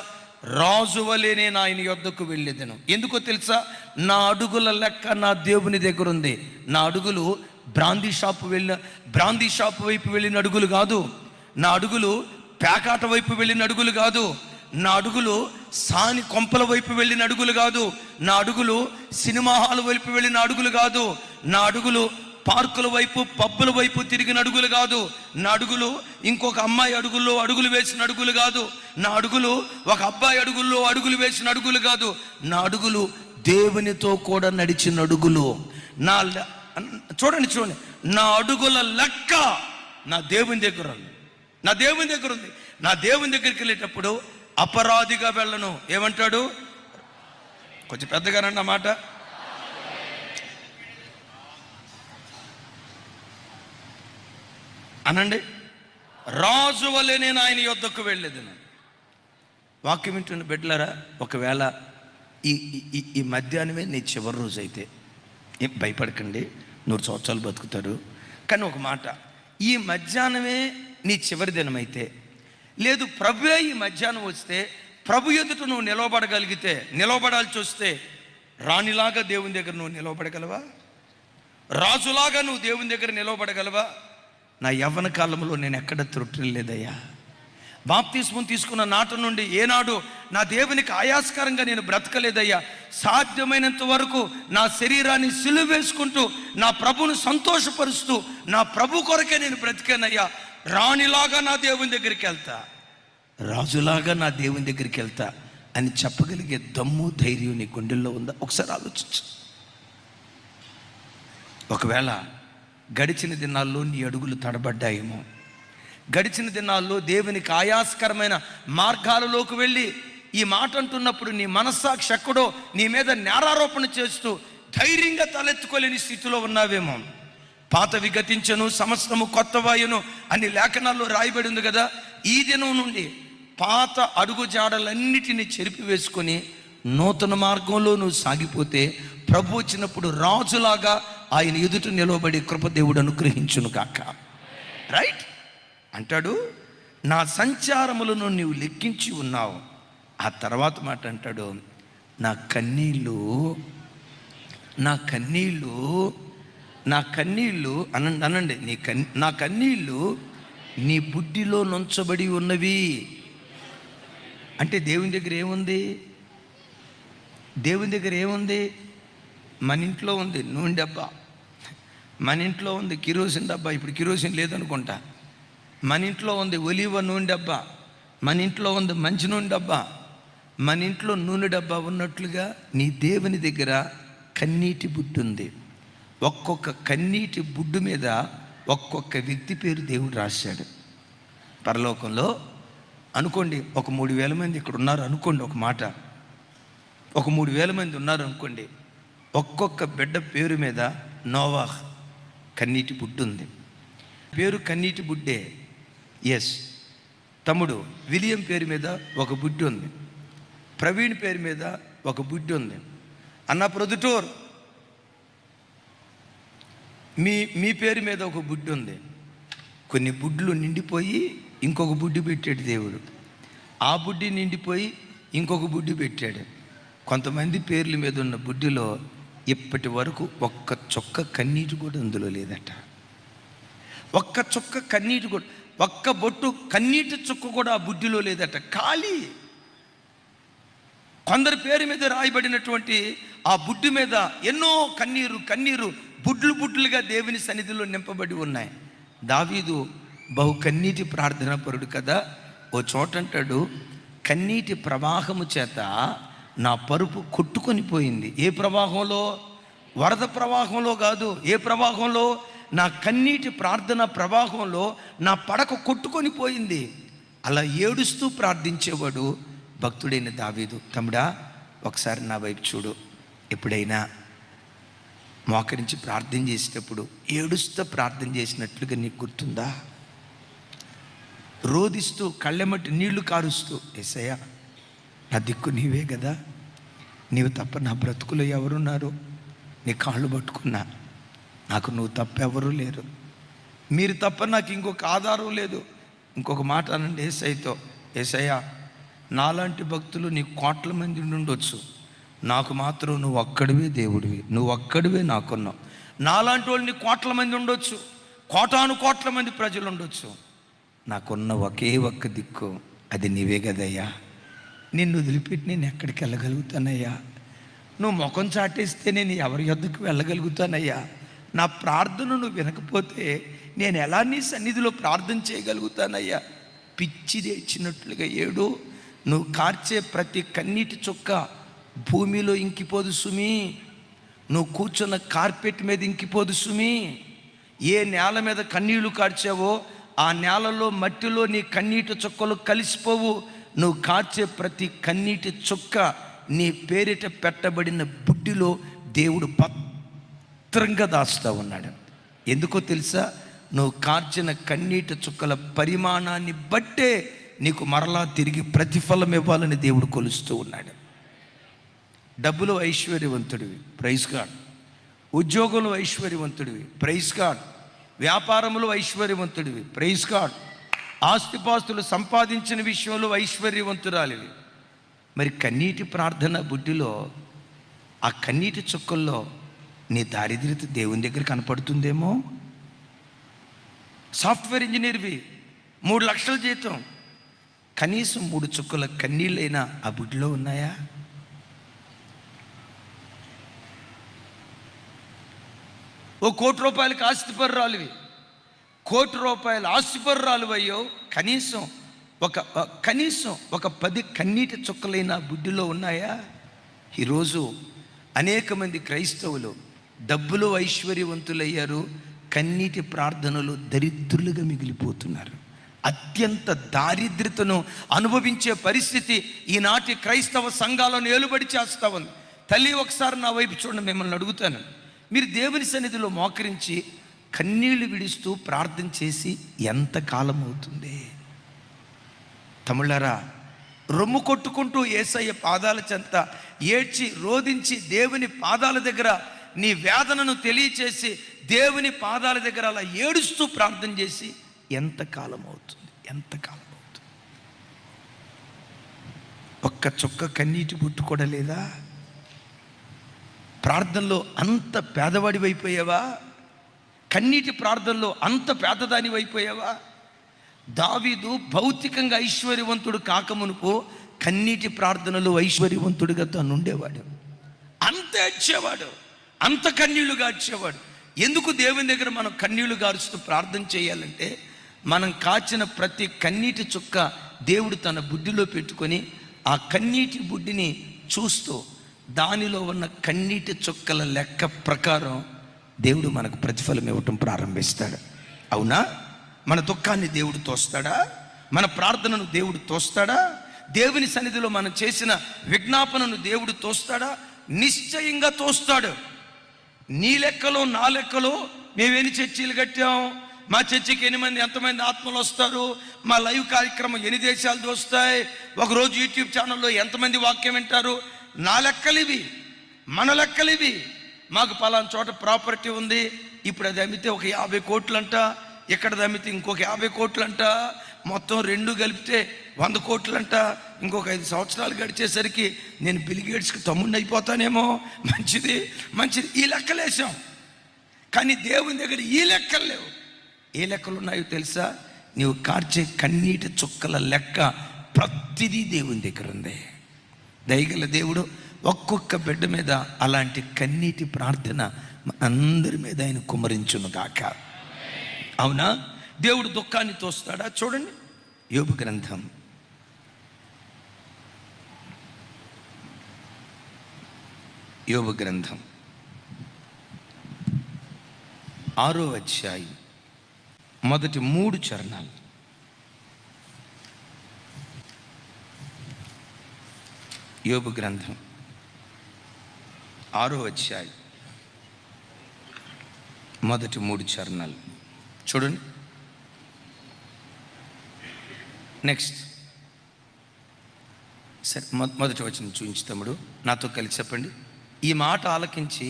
రాజు వలె నేను ఆయన యొద్దకు వెళ్ళేదను. ఎందుకో తెలుసా? నా అడుగుల లెక్క నా దేవుని దగ్గర ఉంది. నా అడుగులు బ్రాందీ షాపు వైపు వెళ్ళిన అడుగులు కాదు. నా అడుగులు పేకాట వైపు వెళ్ళిన అడుగులు కాదు. నా అడుగులు సాని కొంపల వైపు వెళ్ళిన అడుగులు కాదు. నా అడుగులు సినిమా హాల్ వైపు వెళ్ళిన అడుగులు కాదు. నా అడుగులు పార్కుల వైపు పబ్బుల వైపు తిరిగిన అడుగులు కాదు. నా అడుగులు ఇంకొక అమ్మాయి అడుగుల్లో అడుగులు వేసిన అడుగులు కాదు. నా అడుగులు ఒక అబ్బాయి అడుగుల్లో అడుగులు వేసిన అడుగులు కాదు. నా అడుగులు దేవునితో కూడా నడిచిన అడుగులు. చూడండి, నా అడుగుల లెక్క నా దేవుని దగ్గర ఉంది. నా దేవుని దగ్గరికి వెళ్ళేటప్పుడు అపరాధిగా వెళ్ళను. ఏమంటాడు? కొంచెం పెద్దగా అన్నమాట. అనండి, రాజు వలె నేను ఆయన యొద్దకు వెళ్ళేదను. వాక్యం వింటున్న బిడ్డలారా, ఒకవేళ ఈ మధ్యాహ్నమే నీ చివరి రోజు అయితే ఏం భయపడకండి, 100 సంవత్సరాలు బతుకుతారు. కానీ ఒక మాట, ఈ మధ్యాహ్నమే నీ చివరి దినమైతే, లేదు ప్రభువే ఈ మధ్యాహ్నం వస్తే, ప్రభు ఎదుట నువ్వు నిలవబడగలిగితే, నిలవబడాల్సి వస్తే, రాణిలాగా దేవుని దగ్గర నువ్వు నిలవబడగలవా? రాజులాగా నువ్వు దేవుని దగ్గర నిలవబడగలవా? నా యవ్వన కాలంలో నేను ఎక్కడ త్రుట్టిల్లేదయ్యా. బాప్తిస్మం తీసుకున్న నాటి నుండి ఏనాడు నా దేవునికి ఆయాస్కరంగా నేను బ్రతకలేదయ్యా. సాధ్యమైనంత వరకు నా శరీరాన్ని సిలువ వేసుకుంటూ నా ప్రభువును సంతోషపరుస్తూ నా ప్రభు కొరకే నేను బ్రతికానయ్యా. రాణిలాగా నా దేవుని దగ్గరికి వెళ్తా, రాజులాగా నా దేవుని దగ్గరికి వెళ్తా అని చెప్పగలిగే దమ్ము ధైర్యం నీ గుండెల్లో ఉందా? ఒకసారి ఆలోచించు. ఒకవేళ గడిచిన దినాల్లో నీ అడుగులు తడబడ్డాయేమో, గడిచిన దినాల్లో దేవునికి ఆయాస్కరమైన మార్గాలలోకి వెళ్ళి ఈ మాట అంటున్నప్పుడు నీ మనస్సాక్షి ఎక్కడో నీ మీద నేరారోపణ చేస్తూ ధైర్యంగా తలెత్తుకోలేని స్థితిలో ఉన్నావేమో. పాతవి గతించను, సమస్తము కొత్తవాయును అని లేఖనాల్లో రాయబడి ఉంది కదా. ఈ దినం నుండి పాత అడుగు జాడలన్నిటినీ చెరిపివేసుకొని నూతన మార్గంలో నువ్వు సాగిపోతే ప్రభు వచ్చినప్పుడు రాజులాగా ఆయన ఎదుట నిలవబడి కృప దేవుడు అనుగ్రహించును కాక. రైట్ అంటాడు, నా సంచారములను నీవు లెక్కించి ఉన్నావు. ఆ తర్వాత మాట అంటాడు, నా కన్నీళ్ళు అనండి నా కన్నీళ్ళు నీ బుడ్డిలో నుంచబడి ఉన్నవి. అంటే దేవుని దగ్గర ఏముంది? దేవుని దగ్గర ఏముంది? మన ఇంట్లో ఉంది నూనె డబ్బా, మన ఇంట్లో ఉంది కిరోసిన్ డబ్బా. ఇప్పుడు కిరోసిన్ లేదనుకుంటా. మన ఇంట్లో ఉంది ఒలివ నూనె డబ్బా, మన ఇంట్లో ఉంది మంచి నూనె డబ్బా. మన ఇంట్లో నూనె డబ్బా ఉన్నట్లుగా నీ దేవుని దగ్గర కన్నీటి బుడ్డు ఉంది. ఒక్కొక్క కన్నీటి బుడ్డు మీద ఒక్కొక్క వ్యక్తి పేరు దేవుడు రాశాడు. పరలోకంలో అనుకోండి ఒక 3,000 మంది ఇక్కడ ఉన్నారు అనుకోండి. ఒక మాట, ఒక 3,000 మంది ఉన్నారు అనుకోండి. ఒక్కొక్క బిడ్డ పేరు మీద నోవాహ్ కన్నీటి బుడ్డు ఉంది. పేరు కన్నీటి బుడ్డే. ఎస్, తమ్ముడు విలియం పేరు మీద ఒక బుడ్డి ఉంది. ప్రవీణ్ పేరు మీద ఒక బుడ్డి ఉంది. అన్న ప్రొద్దుటూర్ మీ పేరు మీద ఒక బుడ్డి ఉంది. కొన్ని బుడ్లు నిండిపోయి ఇంకొక బుడ్డి పెట్టాడు దేవుడు. ఆ బుడ్డి నిండిపోయి ఇంకొక బుడ్డి పెట్టాడు. కొంతమంది పేర్ల మీద ఉన్న బుడ్డిలో ఇప్పటి వరకు ఒక్క చుక్క కన్నీటి కూడా అందులో లేదట. ఒక్క చుక్క కన్నీటి కూడా, ఒక్క బొట్టు కన్నీటి చుక్క కూడా ఆ బుడ్డిలో లేదట. ఖాళీ. కొందరి పేరు మీద రాయబడినటువంటి ఆ బుడ్డి మీద ఎన్నో కన్నీరు బుడ్లుగా దేవుని సన్నిధిలో నింపబడి ఉన్నాయి. దావీదు బహు కన్నీటి ప్రార్థనా పరుడు కదా. ఓ చోట అంటాడు, కన్నీటి ప్రవాహము చేత నా పరుపు కొట్టుకొని పోయింది. ఏ ప్రవాహంలో? వరద ప్రవాహంలో కాదు. ఏ ప్రవాహంలో? నా కన్నీటి ప్రార్థన ప్రవాహంలో నా పడక కొట్టుకొని పోయింది. అలా ఏడుస్తూ ప్రార్థించేవాడు భక్తుడైన దావీదు. తమ్ముడా, ఒకసారి నా వైపు చూడు. ఎప్పుడైనా మోకరించి ప్రార్థన చేసేటప్పుడు ఏడుస్తూ ప్రార్థన చేసినట్లుగా నీకు గుర్తుందా? రోదిస్తూ కళ్ళెమటి నీళ్లు కారుస్తూ, యేసయ్యా నా దిక్కు నీవే కదా, నీవు తప్ప నా బ్రతుకులో ఎవరున్నారు? నీ కాళ్ళు పట్టుకున్నా, నాకు నువ్వు తప్ప ఎవరూ లేరు, మీరు తప్ప నాకు ఇంకొక ఆధారం లేదు. ఇంకొక మాట అనండి యేసయ్యతో, యేసయ్యా నాలాంటి భక్తులు నీ కోట్ల మంది ఉండొచ్చు, నాకు మాత్రం నువ్వు ఒక్కడివే దేవుడివి, నువ్వు ఒక్కడివే నాకున్నావు. నాలాంటి వాళ్ళు నీ కోట్ల మంది ఉండొచ్చు, కోటాను కోట్ల మంది ప్రజలు ఉండొచ్చు, నాకున్న ఒకే ఒక్క దిక్కు అది నీవే కదయ్యా. నిన్ను వదిలిపెట్టి నేను ఎక్కడికి వెళ్ళగలుగుతానయ్యా? నువ్వు ముఖం చాటేస్తే నేను ఎవరి యొద్దకు వెళ్ళగలుగుతానయ్యా? నా ప్రార్థన నువ్వు వినకపోతే నేను ఎలా నీ సన్నిధిలో ప్రార్థన చేయగలుగుతానయ్యా? పిచ్చిది ఇచ్చినట్లుగా ఏడు. నువ్వు కార్చే ప్రతి కన్నీటి చుక్క భూమిలో ఇంకిపోదు సుమి, నువ్వు కూర్చున్న కార్పెట్ మీద ఇంకిపోదు సుమి. ఏ నేల మీద కన్నీళ్లు కార్చావో ఆ నేలలో మట్టిలో నీ కన్నీటి చుక్కలు కలిసిపోవు. నువ్వు కార్చే ప్రతి కన్నీటి చుక్క నీ పేరిట పెట్టబడిన బుడ్డిలో దేవుడు భద్రంగా దాస్తూ ఉన్నాడు. ఎందుకో తెలుసా? నువ్వు కార్చిన కన్నీటి చుక్కల పరిమాణాన్ని బట్టే నీకు మరలా తిరిగి ప్రతిఫలం ఇవ్వాలని దేవుడు కొలుస్తూ ఉన్నాడు. డబ్బులో ఐశ్వర్యవంతుడివి, ప్రైజ్ గాడ్. ఉద్యోగంలో ఐశ్వర్యవంతుడివి, ప్రైజ్ గాడ్. వ్యాపారంలో ఐశ్వర్యవంతుడివి, ప్రైజ్ గాడ్. ఆస్తిపాస్తులు సంపాదించిన విషయంలో ఐశ్వర్యవంతురాలివి. మరి కన్నీటి ప్రార్థన బుడ్డిలో, ఆ కన్నీటి చుక్కల్లో నీ దారిద్ర్యత దేవుని దగ్గర కనపడుతుందేమో. సాఫ్ట్వేర్ ఇంజనీర్వి, 3 లక్షల జీతం, కనీసం 3 చుక్కల కన్నీళ్ళైనా ఆ బుడ్డిలో ఉన్నాయా? ఓ ₹1,00,00,000 ఆస్తిపర్రాలువి, ₹1,00,00,000 ఆస్తిపర్రాలు అయ్యో, కనీసం ఒక 10 కన్నీటి చుక్కలైన బుడ్డిలో ఉన్నాయా? ఈరోజు అనేక మంది క్రైస్తవులు డబ్బులు ఐశ్వర్యవంతులయ్యారు, కన్నీటి ప్రార్థనలు దరిద్రులుగా మిగిలిపోతున్నారు. అత్యంత దారిద్ర్యతను అనుభవించే పరిస్థితి ఈనాటి క్రైస్తవ సంఘాలను ఏలుబడి చేస్తూ ఉంది. తల్లి, ఒకసారి నా వైపు చూడండి, మిమ్మల్ని అడుగుతాను. మీరు దేవుని సన్నిధిలో మోకరించి కన్నీళ్లు విడుస్తూ ప్రార్థన చేసి ఎంతకాలం అవుతుంది? తమ్ముళ్ళారా, రొమ్ము కొట్టుకుంటూ యేసయ్య పాదాల చెంత ఏడ్చి రోదించి దేవుని పాదాల దగ్గర నీ వేదనను తెలియచేసి దేవుని పాదాల దగ్గర అలా ఏడుస్తూ ప్రార్థన చేసి ఎంతకాలం అవుతుంది? ఎంతకాలం అవుతుంది? ఒక్క చుక్క కన్నీటి బుట్టు కూడా లేదా? ప్రార్థనలో అంత పేదవాడి అయిపోయావా? కన్నీటి ప్రార్థనలో అంత పేదదాని అయిపోయావా? దావీదు భౌతికంగా ఐశ్వర్యవంతుడు కాకమునుపు కన్నీటి ప్రార్థనలో ఐశ్వర్యవంతుడిగా తాను ఉండేవాడు. అంత ఏడ్చేవాడు, అంత కన్నీళ్లు గార్చేవాడు. ఎందుకు దేవుని దగ్గర మనం కన్నీళ్లు గారుస్తూ ప్రార్థన చేయాలంటే, మనం కాచిన ప్రతి కన్నీటి చుక్క దేవుడు తన బుడ్డిలో పెట్టుకొని ఆ కన్నీటి బుడ్డిని చూస్తూ దానిలో ఉన్న కన్నీటి చుక్కల లెక్క ప్రకారం దేవుడు మనకు ప్రతిఫలం ఇవ్వటం ప్రారంభిస్తాడు. అవునా? మన దుఃఖాన్ని దేవుడు తోస్తాడా? మన ప్రార్థనను దేవుడు తోస్తాడా? దేవుని సన్నిధిలో మనం చేసిన విజ్ఞాపనను దేవుడు తోస్తాడా? నిశ్చయంగా తోస్తాడు. నీ లెక్కలో నా లెక్కలో మేమేని చర్చీలు కట్టాం, మా చర్చికి ఎంతమంది ఆత్మలు వస్తారు, మా లైవ్ కార్యక్రమం ఎన్ని దేశాలు చూస్తాయి, ఒకరోజు యూట్యూబ్ ఛానల్లో ఎంతమంది వాక్యం వింటారు, నా లెక్కలివి, మన లెక్కలివి. మాకు పలానా చోట ప్రాపర్టీ ఉంది, ఇప్పుడు అది అమ్మితే ఒక 50 కోట్లంట, ఇక్కడ అమ్మితే ఇంకొక 50 కోట్లంట, మొత్తం 2 కలిపితే 100 కోట్లంట. ఇంకొక 5 సంవత్సరాలు గడిచేసరికి నేను బిల్ గేట్స్కి తమ్ముడిని అయిపోతానేమో. మంచిది. ఈ లెక్కలేసాం. కానీ దేవుని దగ్గర ఈ లెక్కలు లేవు. ఏ లెక్కలు ఉన్నాయో తెలుసా? నీవు కార్చే కన్నీటి చుక్కల లెక్క ప్రతిదీ దేవుని దగ్గర ఉంది. దయగల దేవుడు ఒక్కొక్క బిడ్డ మీద అలాంటి కన్నీటి ప్రార్థన అందరి మీద ఆయన కుమ్మరించును గాక. అవునా? దేవుడు దుఃఖాన్ని తోస్తాడా? చూడండి, యోబు గ్రంథం 6వ అధ్యాయం మొదటి 3 చరణాలు. యోబు గ్రంథం 6వ అధ్యాయం మొదటి 3 చరణాలు చూడండి. నెక్స్ట్, సరే, మొదటి వచనం చూపించు తమ్ముడు, నాతో కలిసి చెప్పండి. ఈ మాట ఆలకించి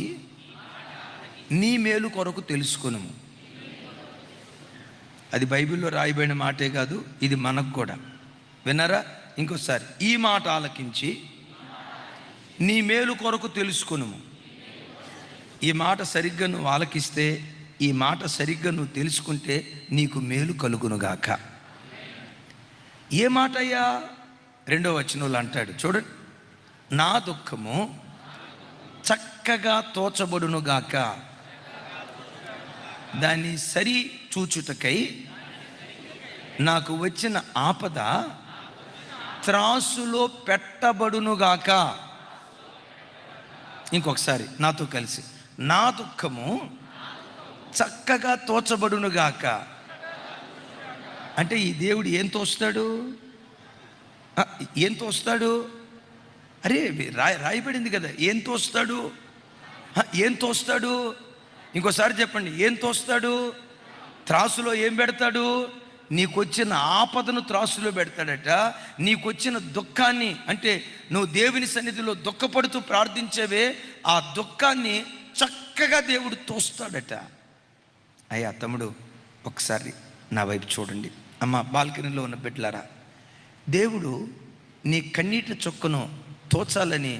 నీ మేలు కొరకు తెలుసుకును. అది బైబిల్లో రాయబడిన మాటే కాదు, ఇది మనకు కూడా. విన్నారా? ఇంకోసారి, ఈ మాట ఆలకించి నీ మేలు కొరకు తెలుసుకును. ఈ మాట సరిగ్గా నువ్వు ఆలకిస్తే, ఈ మాట సరిగ్గా నువ్వు తెలుసుకుంటే నీకు మేలు కలుగునుగాక. ఏ మాట అయ్యా? 2వ వచనంలో అంటాడు చూడండి, నా దుఃఖము చక్కగా తోచబడునుగాక, దాన్ని సరి చూచుటకై నాకు వచ్చిన ఆపద త్రాసులో పెట్టబడునుగాక. ఇంకొకసారి నాతో కలిసి, నా దుఃఖము చక్కగా తోచబడునుగాక. అంటే ఈ దేవుడు ఏం తోస్తాడు? ఏం తోస్తాడు? అరే రాయబడింది కదా, ఏం తోస్తాడు? ఏం తోస్తాడు? ఇంకోసారి చెప్పండి, ఏం తోస్తాడు? త్రాసులో ఏం పెడతాడు? నీకొచ్చిన ఆపదను త్రాసులో పెడతాడట. నీకొచ్చిన దుఃఖాన్ని, అంటే నువ్వు దేవుని సన్నిధిలో దుఃఖపడుతూ ప్రార్థించేవే, ఆ దుఃఖాన్ని చక్కగా దేవుడు తోస్తాడట. అయ్యా తమ్ముడు, ఒకసారి నా వైపు చూడండి. అమ్మ, బాల్కనీలో ఉన్న బిడ్డలారా, దేవుడు నీ కన్నీటి చొక్కను తోచాలని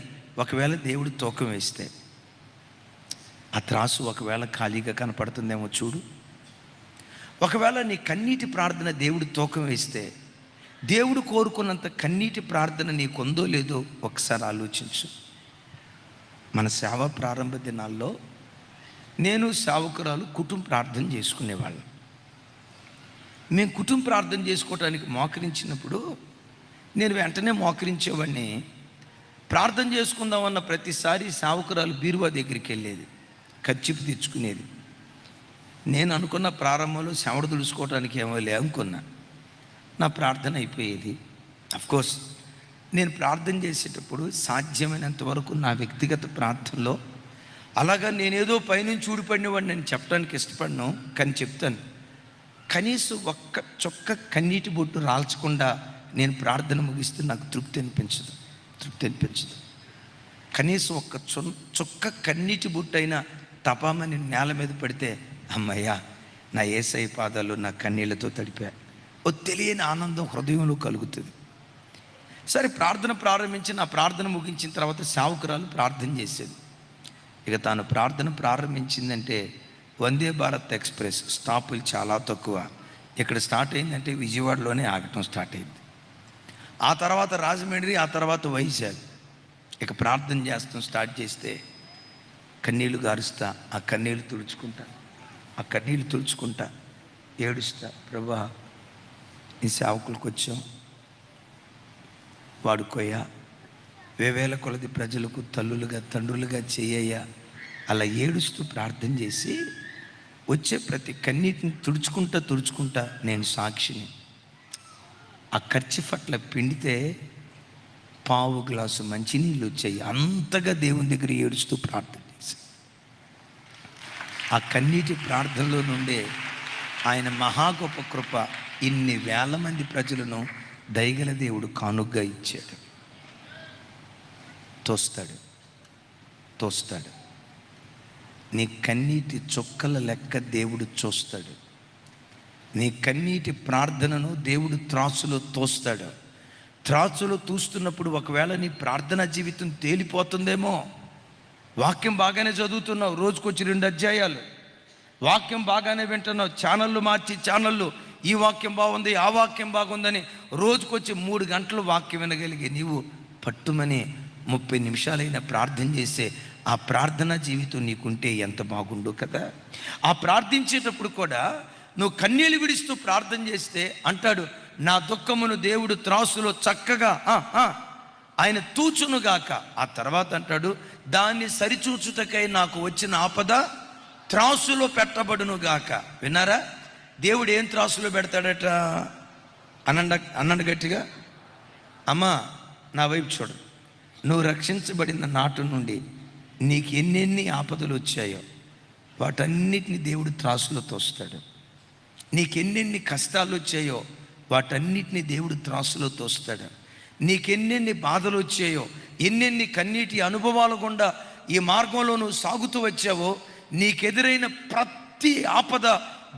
ఒకవేళ దేవుడు తూకం వేస్తే, ఆ త్రాసు ఒకవేళ ఖాళీగా కనపడుతుందేమో చూడు. ఒకవేళ నీ కన్నీటి ప్రార్థన దేవుడు తూకం వేస్తే, దేవుడు కోరుకున్నంత కన్నీటి ప్రార్థన నీకుందో లేదో ఒకసారి ఆలోచించు. మన సేవ ప్రారంభ దినాల్లో నేను సేవకురాలు కుటుంబ ప్రార్థన చేసుకునేవాళ్ళం. మేము కుటుంబ ప్రార్థన చేసుకోవటానికి మోకరించినప్పుడు నేను వెంటనే మోకరించేవాడిని. ప్రార్థన చేసుకుందామన్న ప్రతిసారి సేవకురాలు బీరువా దగ్గరికి వెళ్ళేది, ఖర్చు తెచ్చుకునేది. నేను అనుకున్న ప్రారంభంలో శవడు తుడుచుకోవటానికి ఏమో లే అనుకున్నా. నా ప్రార్థన అయిపోయేది. అఫ్కోర్స్ నేను ప్రార్థన చేసేటప్పుడు సాధ్యమైనంత వరకు నా వ్యక్తిగత ప్రార్థనలో అలాగా నేనేదో పైనుంచి ఊడిపడినవాడిని నేను చెప్పడానికి ఇష్టపడను, కానీ చెప్తాను. కనీసం ఒక్క చొక్క కన్నీటి బొట్టు రాల్చకుండా నేను ప్రార్థన ముగిస్తే నాకు తృప్తి అనిపించదు. కనీసం ఒక్క చొక్క కన్నీటి బొట్టు అయినా తపామని నేల మీద పడితే, అమ్మయ్యా నా యేసయ్య పాదాలు నా కన్నీళ్లతో తడిపా, ఓ తెలియని ఆనందం హృదయంలో కలుగుతుంది. సరే, ప్రార్థన ప్రారంభించి నా ప్రార్థన ముగించిన తర్వాత సేవకురాలు ప్రార్థన చేసేది. ఇక తాను ప్రార్థన ప్రారంభించిందంటే వందే భారత్ ఎక్స్ప్రెస్ స్టాపులు చాలా తక్కువ. ఇక్కడ స్టార్ట్ అయిందంటే విజయవాడలోనే ఆగటం స్టార్ట్ అయింది. ఆ తర్వాత రాజమండ్రి, ఆ తర్వాత వైజాగ్. ఇక ప్రార్థన చేస్తాం స్టార్ట్ చేస్తే కన్నీళ్లు గారుస్తా, ఆ కన్నీళ్లు తుడుచుకుంటా ఏడుస్తా, ప్రభా ఈ సేవకులకు వచ్చాం, వాడుకోయ్యా, వేవేల కొలది ప్రజలకు తల్లులుగా తండ్రులుగా చేయయ్యా, అలా ఏడుస్తూ ప్రార్థన చేసి వచ్చే ప్రతి కన్నీటిని తుడుచుకుంటా నేను సాక్షిని. ఆ కర్చీఫ్ అట్లా పిండితే పావు గ్లాసు మంచినీళ్ళు వచ్చాయి. అంతగా దేవుని దగ్గర ఏడుస్తూ ప్రార్థన చేసి, ఆ కన్నీటి ప్రార్థనలో నుండే ఆయన మహా గొప్ప కృప ఇన్ని వేల మంది ప్రజలను దయగల దేవుడు కానుగ్గా ఇచ్చాడు. తోస్తాడు. నీ కన్నీటి చుక్కల లెక్క దేవుడు చూస్తాడు. నీ కన్నీటి ప్రార్థనను దేవుడు త్రాసులో తోస్తాడు. త్రాసులో తూస్తున్నప్పుడు ఒకవేళ నీ ప్రార్థనా జీవితం తేలిపోతుందేమో. వాక్యం బాగానే చదువుతున్నావు, రోజుకొచ్చి 2 అధ్యాయాలు, వాక్యం బాగానే వింటున్నావు, ఛానళ్ళు మార్చి ఛానళ్ళు, ఈ వాక్యం బాగుంది, ఆ వాక్యం బాగుందని రోజుకొచ్చి 3 గంటలు వాక్యం వినగలిగే నీవు పట్టుమని 30 నిమిషాలైనా ప్రార్థన చేసే ఆ ప్రార్థనా జీవితం నీకుంటే ఎంత బాగుండు కదా. ఆ ప్రార్థించేటప్పుడు కూడా నువ్వు కన్నీళ్ళు విడుస్తూ ప్రార్థన చేస్తే అంటాడు, నా దుఃఖమును దేవుడు త్రాసులో చక్కగా ఆయన తూచునుగాక. ఆ తర్వాత అంటాడు, దాన్ని సరిచూచుటకై నాకు వచ్చిన ఆపద త్రాసులో పెట్టబడునుగాక. విన్నారా? దేవుడు ఏం త్రాసులో పెడతాడట? అనండి గట్టిగా. అమ్మా, నా వైపు చూడు. నువ్వు రక్షించబడిన నాటు నుండి నీకు ఎన్నెన్ని ఆపదలు వచ్చాయో వాటన్నిటిని దేవుడు త్రాసులో తోస్తాడు. నీకు ఎన్నెన్ని కష్టాలు వచ్చాయో వాటన్నిటిని దేవుడు త్రాసులో తోస్తాడు. నీకెన్నెన్ని బాధలు వచ్చాయో, ఎన్నెన్ని కన్నీటి అనుభవాలు గుండా ఈ మార్గంలో నువ్వు సాగుతూ వచ్చావో, నీకెదురైన ప్రతి ఆపద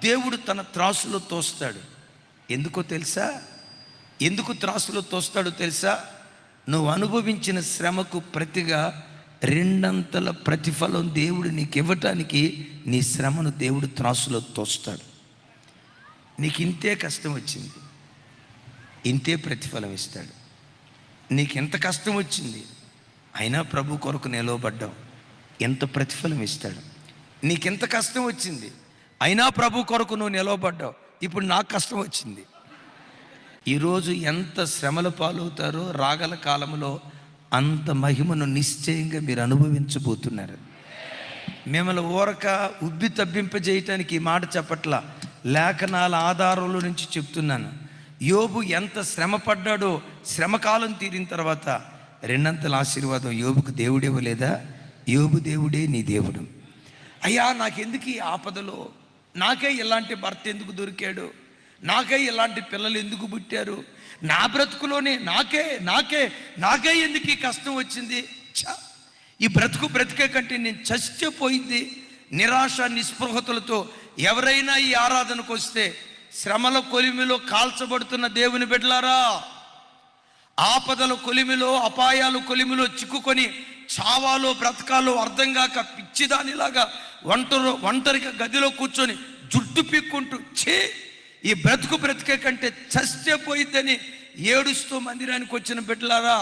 దేవుడు తన త్రాసులో తోస్తాడు. ఎందుకో తెలుసా? ఎందుకు త్రాసులో తోస్తాడో తెలుసా? నువ్వు అనుభవించిన శ్రమకు ప్రతిగా రెండంతల ప్రతిఫలం దేవుడు నీకు ఇవ్వటానికి నీ శ్రమను దేవుడు త్రాసులో తోస్తాడు. నీకు ఇంతే కష్టం వచ్చింది, ఇంతే ప్రతిఫలం ఇస్తాడు. నీకు ఎంత కష్టం వచ్చింది, అయినా ప్రభు కొరకు నిలవబడ్డావు, ఎంత ప్రతిఫలం ఇస్తాడు. నీకెంత కష్టం వచ్చింది, అయినా ప్రభు కొరకు నువ్వు నిలవబడ్డావు. ఇప్పుడు నాకు కష్టం వచ్చింది. ఈరోజు ఎంత శ్రమల పాలవుతారో రాగల కాలంలో అంత మహిమను నిశ్చయంగా మీరు అనుభవించబోతున్నారు. మిమ్మల్ని ఊరక ఉబ్బి తబ్బింపజేయటానికి ఈ మాట చెప్పట్లా, లేఖనాల ఆధారంలో నుంచి చెప్తున్నాను. యోబు ఎంత శ్రమ పడ్డాడో, శ్రమకాలం తీరిన తర్వాత రెండంతల ఆశీర్వాదం యోబుకు దేవుడు ఇవ్వలేదా? యోబు దేవుడే నీ దేవుడు. అయ్యా నాకెందుకు ఈ ఆపదలో, నాకే ఇలాంటి భర్త ఎందుకు దొరికాడు, నాకే ఇలాంటి పిల్లలు ఎందుకు పుట్టారు, నా బ్రతుకులోనే నాకే ఎందుకు ఈ కష్టం వచ్చింది, ఈ బ్రతికే కంటే నేను చచ్చిపోయింది. నిరాశ నిస్పృహతులతో ఎవరైనా ఈ ఆరాధనకు వస్తే శ్రమల కొలిమిలో కాల్చబడుతున్న దేవుని బిడ్డలారా, ఆపదల కొలిమిలో, అపాయాల కొలిమిలో చిక్కుకొని చావాలో బ్రతకాలో అర్థం కాక పిచ్చిదానిలాగా ఒంటరిగా గదిలో కూర్చొని జుట్టు పీక్కుంటూ ఈ బ్రతికే కంటే చచ్చిపోయిద్దని ఏడుస్తూ మందిరానికి వచ్చిన బిడ్డలారా,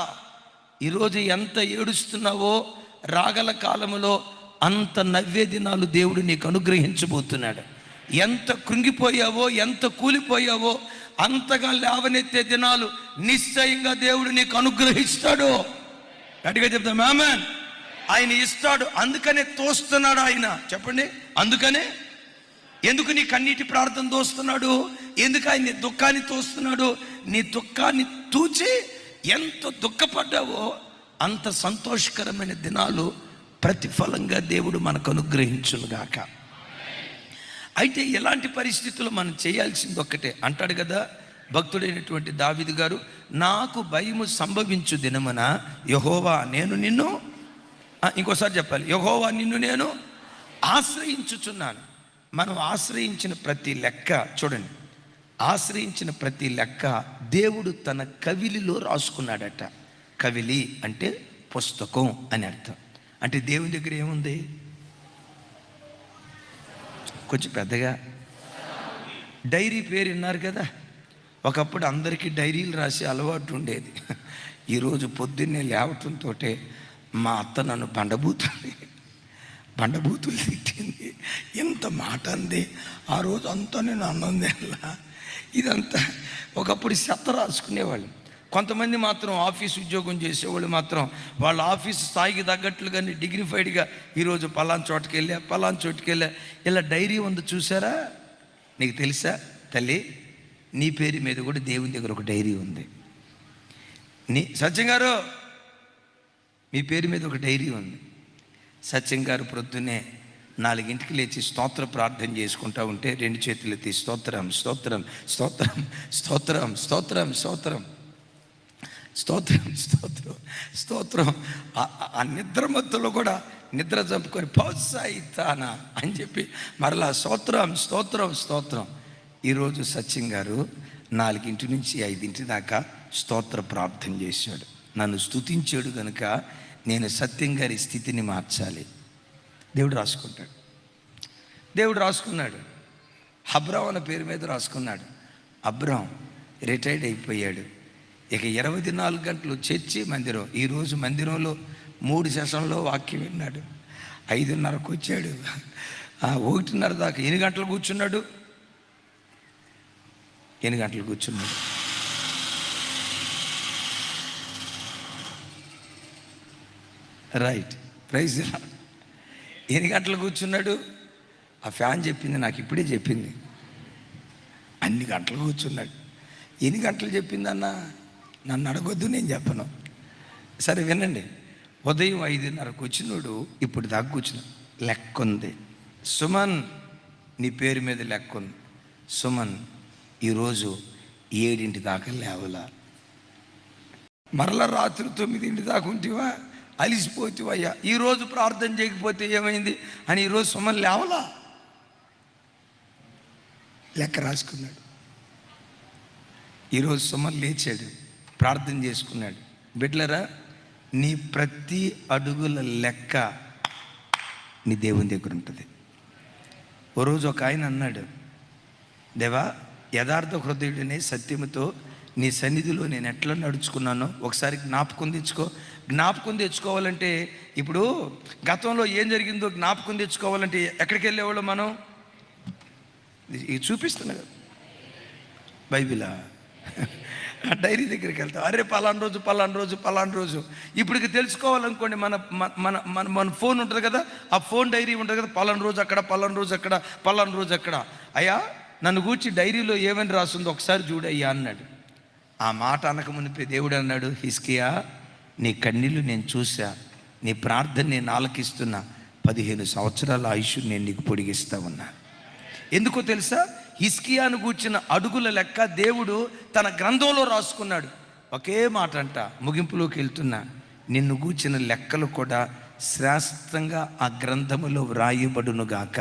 ఈరోజు ఎంత ఏడుస్తున్నావో రాగల కాలంలో అంత నవ్వే దినాలు దేవుడు నీకు అనుగ్రహించబోతున్నాడు. ఎంత కృంగిపోయావో, ఎంత కూలిపోయావో అంతగా లేవనెత్తే దినాలు నిశ్చయంగా దేవుడు నీకు అనుగ్రహిస్తాడు. గట్టిగా చెప్తాం ఆమేన్. ఆయన ఇస్తాడు, అందుకనే తోస్తున్నాడు ఆయన. చెప్పండి, అందుకనే. ఎందుకు నీ కన్నీటి ప్రార్థన తోస్తున్నాడు? ఎందుకు ఆయన నీ దుఃఖాన్ని తోస్తున్నాడు? నీ దుఃఖాన్ని తూచి ఎంత దుఃఖపడ్డావో అంత సంతోషకరమైన దినాలు ప్రతిఫలంగా దేవుడు మనకు అనుగ్రహించునుగాక. అయితే ఎలాంటి పరిస్థితుల్లో మనం చేయాల్సింది ఒక్కటే. అంటాడు కదా భక్తుడైనటువంటి దావీదు గారు, నాకు భయము సంభవించు దినమున యెహోవా నేను నిన్ను, ఇంకోసారి చెప్పాలి, యెహోవా నిన్ను నేను ఆశ్రయించుచున్నాను. మనం ఆశ్రయించిన ప్రతి లెక్క చూడండి, ఆశ్రయించిన ప్రతి లెక్క దేవుడు తన కవిలిలో రాసుకున్నాడట. కవిలి అంటే పుస్తకం అని అర్థం. అంటే దేవుని దగ్గర ఏముంది? కొంచెం పెద్దగా డైరీ పేరు విన్నారు కదా. ఒకప్పుడు అందరికీ డైరీలు రాసే అలవాటు ఉండేది. ఈరోజు పొద్దున్నే లేవటంతో మా అత్త నన్ను బండబూతులు తిట్టింది, ఎంత మాట అంది, ఆ రోజు అంతా నేను అన్నందేలా ఇదంతా. ఒకప్పుడు చెత్త రాసుకునేవాళ్ళు. కొంతమంది మాత్రం ఆఫీస్ ఉద్యోగం చేసేవాళ్ళు మాత్రం వాళ్ళ ఆఫీస్ స్థాయికి తగ్గట్లుగానే డిగ్నిఫైడ్గా ఈరోజు పలానా చోటుకెళ్ళా ఇలా డైరీ ఉంది చూసారా. నీకు తెలుసా తల్లి, నీ పేరు మీద కూడా దేవుని దగ్గర ఒక డైరీ ఉంది. సత్యం గారు మీ పేరు మీద ఒక డైరీ ఉంది. సత్యం గారు ప్రొద్దునే 4 లేచి స్తోత్ర ప్రార్థన చేసుకుంటా ఉంటే 2 చేతులు ఎత్తి స్తోత్రం స్తోత్రం స్తోత్రం స్తోత్రం స్తోత్రం స్తోత్రం స్తోత్రం స్తోత్రం స్తోత్రం. ఆ నిద్ర మత్తులో కూడా నిద్ర చంపుకొని ప్రోత్సాహితానా అని చెప్పి మరలా స్తోత్రం స్తోత్రం స్తోత్రం. ఈరోజు సత్యం గారు 4 నుంచి 5 దాకా స్తోత్ర ప్రార్థన చేశాడు. నన్ను స్తుతించాడు కనుక నేను సత్యం గారి స్థితిని మార్చాలి. దేవుడు రాసుకున్నాడు. అబ్రాం అన్న పేరు మీద రాసుకున్నాడు. అబ్రాం రిటైర్డ్ అయిపోయాడు. ఇక 24 గంటలు చర్చి మందిరం. ఈరోజు మందిరంలో 3 సెషన్లో వాక్యం విన్నాడు. 5:30కు వచ్చాడు. 1:30 దాకా 8 గంటలు కూర్చున్నాడు. Right, praise. 8 గంటలు కూర్చున్నాడు. ఆ ఫ్యాన్ చెప్పింది, నాకు ఇప్పుడే చెప్పింది, అన్ని గంటలు కూర్చున్నాడు. 8 గంటలు చెప్పిందన్న, నన్ను అడగొద్దు, నేను చెప్పను. సరే వినండి. ఉదయం 5:30కు వచ్చినోడు ఇప్పుడు దాకా కూర్చున్నాడు. లెక్క ఉంది. సుమన్ నీ పేరు మీద లెక్క ఉంది. సుమన్ ఈరోజు 7 దాకా లేవలా. మరలా రాత్రి 9 దాకా ఉంటివా, అలిసిపోతివయ్యా, ఈరోజు ప్రార్థన చేయకపోతే ఏమైంది అని ఈరోజు సుమన్ లేవలా, లెక్క రాసుకున్నాడు. ఈరోజు సుమన్ లేచాడు, ప్రార్థన చేసుకున్నాడు. బిడ్డలరా, నీ ప్రతి అడుగుల లెక్క నీ దేవుని దగ్గర ఉంటుంది. ఓ రోజు ఒక ఆయన అన్నాడు, దేవా, యథార్థ హృదయుడిని సత్యముతో నీ సన్నిధిలో నేను ఎట్లా నడుచుకున్నానో ఒకసారి జ్ఞాపకం తెచ్చుకో. జ్ఞాపకం తెచ్చుకోవాలంటే ఇప్పుడు గతంలో ఏం జరిగిందో జ్ఞాపకం తెచ్చుకోవాలంటే ఎక్కడికి వెళ్ళేవాళ్ళు మనం? ఇది చూపిస్తున్నా కదా బైబిలా, డైరీ దగ్గరికి వెళ్తాం. అరే పలానా రోజు ఇప్పటికి తెలుసుకోవాలనుకోండి, మన మన మన మన ఫోన్ ఉంటుంది కదా, ఆ ఫోన్ డైరీ ఉంటుంది కదా, పలానా రోజు అక్కడ. అయ్యా, నన్ను గూర్చి డైరీలో ఏమని రాస్తుందో ఒకసారి చూడయ్యా అన్నాడు. ఆ మాట అనక మునిపే దేవుడు అన్నాడు, హిజ్కియా, నీ కన్నీళ్ళు నేను చూసా, నీ ప్రార్థన నేను ఆలకిస్తున్నా, 15 సంవత్సరాల ఆయుష్ నేను నీకు పొడిగిస్తా ఉన్నా. ఎందుకో తెలుసా? హిజ్కియాను గూర్చిన అడుగుల లెక్క దేవుడు తన గ్రంథంలో రాసుకున్నాడు. ఒకే మాట అంట, ముగింపులోకి వెళ్తున్నా, నిన్ను గూర్చిన లెక్కలు కూడా శ్రేష్టంగా ఆ గ్రంథములో వ్రాయబడునుగాక.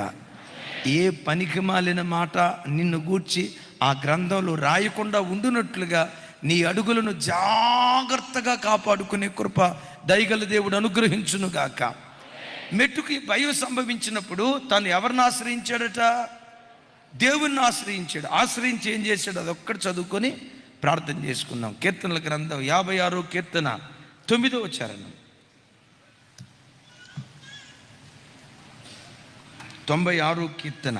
ఏ పనికి మాలిన మాట నిన్ను గూర్చి ఆ గ్రంథంలో రాయకుండా ఉండునట్లుగా నీ అడుగులను జాగ్రత్తగా కాపాడుకునే కృప దయగల దేవుడు అనుగ్రహించునుగాక. మెట్టుకి భయం సంభవించినప్పుడు తను ఎవరిని ఆశ్రయించాడట? దేవుణ్ణి ఆశ్రయించాడు. ఆశ్రయించి ఏం చేశాడు? అదొక్కటి చదువుకొని ప్రార్థన చేసుకుందాం. కీర్తనల గ్రంథం 56 కీర్తన 9వ చరణం, 96 కీర్తన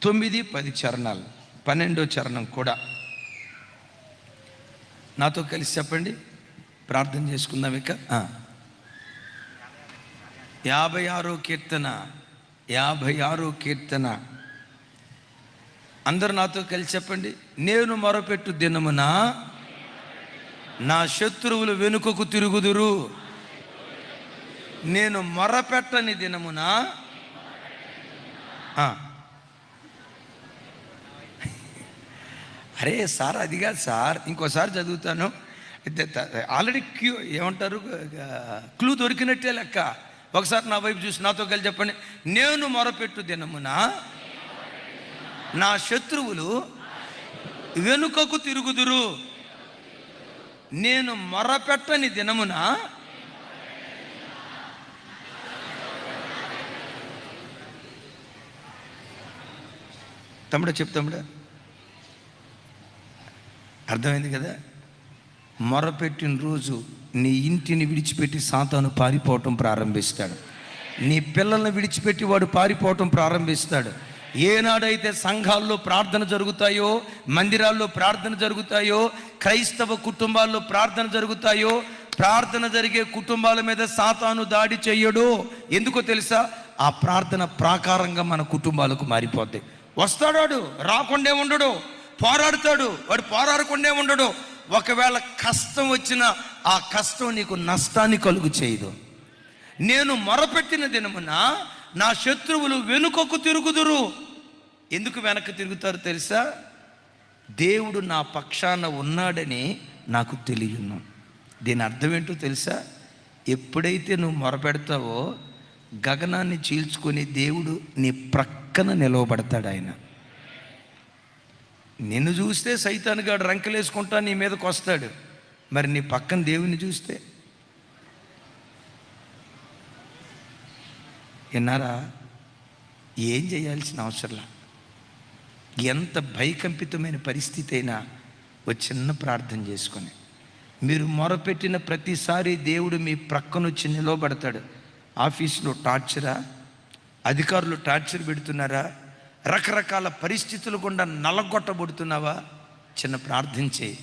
9, 10 చరణాలు, 12వ చరణం కూడా నాతో కలిసి చెప్పండి, ప్రార్థన చేసుకుందాం. ఇక 56 కీర్తన అందరూ నాతో కలిసి చెప్పండి. నేను మొరపెట్టు దినమున నా శత్రువులు వెనుకకు తిరుగుదురు, నేను మొరపెట్టని దినమున. అరే సార్, అది కాదు సార్, ఇంకోసారి చదువుతాను. ఆల్రెడీ ఏమంటారు, క్లూ దొరికినట్టే లెక్క. ఒకసారి నా వైపు చూసి నాతో కలిసి చెప్పండి. నేను మొరపెట్టు దినమున నా శత్రువులు వెనుకకు తిరుగుదురు, నేను మొరపెట్టని దినమున. తమ్ముడు చెప్తాముడా, అర్థమైంది కదా? మొరపెట్టిన రోజు నీ ఇంటిని విడిచిపెట్టి సాతాను పారిపోవటం ప్రారంభిస్తాడు. నీ పిల్లల్ని విడిచిపెట్టి వాడు పారిపోవటం ప్రారంభిస్తాడు. ఏనాడైతే సంఘాల్లో ప్రార్థన జరుగుతాయో, మందిరాల్లో ప్రార్థన జరుగుతాయో, క్రైస్తవ కుటుంబాల్లో ప్రార్థన జరుగుతాయో, ప్రార్థన జరిగే కుటుంబాల మీద సాతాను దాడి చెయ్యడు. ఎందుకో తెలుసా? ఆ ప్రార్థన ప్రాకారంగా మన కుటుంబాలకు మారిపోతాయి. వస్తాడు వాడు, రాకుండే ఉండడు, పోరాడుతాడు వాడు, పోరాడకుండే ఉండడు. ఒకవేళ కష్టం వచ్చినా ఆ కష్టం నీకు నష్టాన్ని కలుగు చేయదు. నేను మొరపెట్టిన దినమున నా శత్రువులు వెనుకకు తిరుగుదురు. ఎందుకు వెనక్కి తిరుగుతారు తెలుసా? దేవుడు నా పక్షాన ఉన్నాడని నాకు తెలియను. దీని అర్థం ఏంటో తెలుసా? ఎప్పుడైతే నువ్వు మొరపెడతావో గగనాన్ని చీల్చుకొని దేవుడు నీ ప్రక్కన నిలవబడతాడు. ఆయన నిన్ను చూస్తే సైతానుగాడు రంకెలేసుకుంటా నీ మీదకి వస్తాడు. మరి నీ పక్కన దేవుని చూస్తే విన్నారా? ఏం చేయాల్సిన అవసరంలా. ఎంత భయకంపితమైన పరిస్థితి అయినా ఒక చిన్న ప్రార్థన చేసుకొని మీరు మొరపెట్టిన ప్రతిసారి దేవుడు మీ ప్రక్కనొచ్చి నిలవబడతాడు. ఆఫీసులో టార్చరా, అధికారులు టార్చర్ పెడుతున్నారా, రకరకాల పరిస్థితులు గుండా నలగొట్టబడుతున్నావా? చిన్న ప్రార్థన చేయి.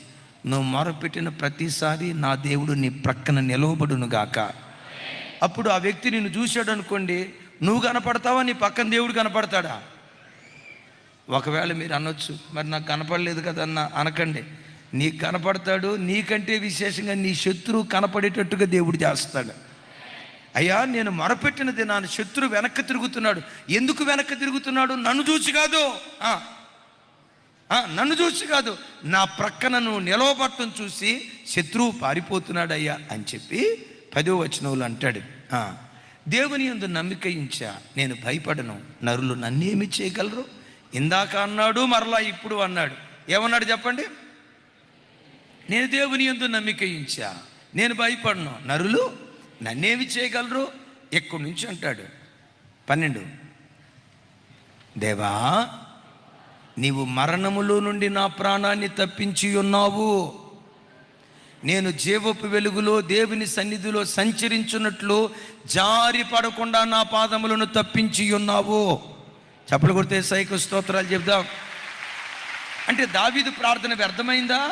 నువ్వు మొరపెట్టిన ప్రతిసారి నా దేవుడు నీ ప్రక్కన నిలవబడునుగాక. అప్పుడు ఆ వ్యక్తి నిన్ను చూశాడు అనుకోండి, నువ్వు కనపడతావా, నీ పక్కన దేవుడు కనపడతాడా? ఒకవేళ మీరు అనొచ్చు, మరి నాకు కనపడలేదు కదన్న. అనకండి, నీకు కనపడతాడు. నీకంటే విశేషంగా నీ శత్రువు కనపడేటట్టుగా దేవుడు చేస్తాడు. అయ్యా, నేను మొరపెట్టిన దినాన్ని శత్రువు వెనక్కి తిరుగుతున్నాడు. ఎందుకు వెనక్కి తిరుగుతున్నాడు? నన్ను చూసి కాదు. నన్ను చూసి కాదు, నా ప్రక్కన నువ్వు నిలవబట్టం చూసి శత్రువు పారిపోతున్నాడయ్యా అని చెప్పి 10వ వచనంలో అంటాడు. దేవుని యందు నమ్మిక ఉంచా, నేను భయపడను, నరులు నన్నేమి చేయగలరు. ఇందాక అన్నాడు, మరలా ఇప్పుడు అన్నాడు. ఏమన్నాడు చెప్పండి? నేను దేవుని యందు నమ్మిక ఉంచా, నేను భయపడను, నరులు నన్నేమి చేయగలరు. ఎక్కడి నుంచి అంటాడు 12, దేవా నీవు మరణములో నుండి నా ప్రాణాన్ని తప్పించి ఉన్నావు, నేను జీవపు వెలుగులో దేవుని సన్నిధిలో సంచరించున్నట్లు జారి పడకుండా నా పాదములను తప్పించి ఉన్నావు. చప్పలు కొడితే సైకు స్తోత్రాలు చెప్దాం. అంటే దావీదు ప్రార్థన వ్యర్థమైందా?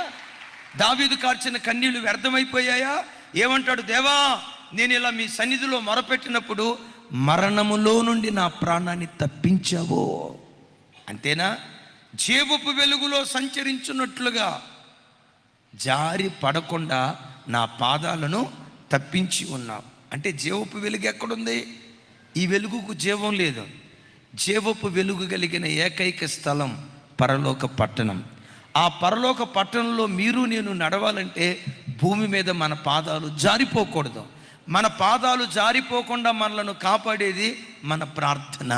దావీదు కార్చిన కన్నీళ్లు వ్యర్థమైపోయాయా? ఏమంటాడు? దేవా నేను ఇలా మీ సన్నిధిలో మొరపెట్టినప్పుడు మరణములో నుండి నా ప్రాణాన్ని తప్పించావు. అంతేనా? జీవపు వెలుగులో సంచరించున్నట్లుగా జారి పడకుండా నా పాదాలను తప్పించి ఉన్నావు. అంటే జీవపు వెలుగు ఎక్కడుంది? ఈ వెలుగుకు జీవం లేదు. జీవపు వెలుగు కలిగిన ఏకైక స్థలం పరలోక పట్టణం. ఆ పరలోక పట్టణంలో మీరు నేను నడవాలంటే భూమి మీద మన పాదాలు జారిపోకూడదు. మన పాదాలు జారిపోకుండా మనలను కాపాడేది మన ప్రార్థన.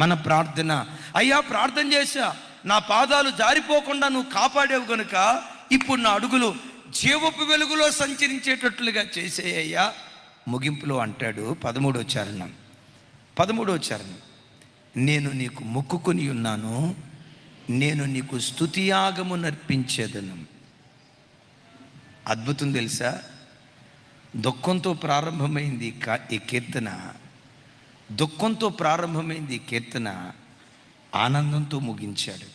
మన ప్రార్థన. అయ్యా ప్రార్థన చేశా, నా పాదాలు జారిపోకుండా నువ్వు కాపాడేవు కనుక ఇప్పుడు నా అడుగులు జీవపు వెలుగులో సంచరించేటట్లుగా చేసేయ్యా. ముగింపులో అంటాడు 13వ చరణం, నేను నీకు మొక్కుకొని ఉన్నాను, నేను నీకు స్తుతియాగము నర్పించేదను. అద్భుతం తెలుసా? దుఃఖంతో ప్రారంభమైంది ఈ కీర్తన. దుఃఖంతో ప్రారంభమైంది ఈ కీర్తన, ఆనందంతో ముగించాడు.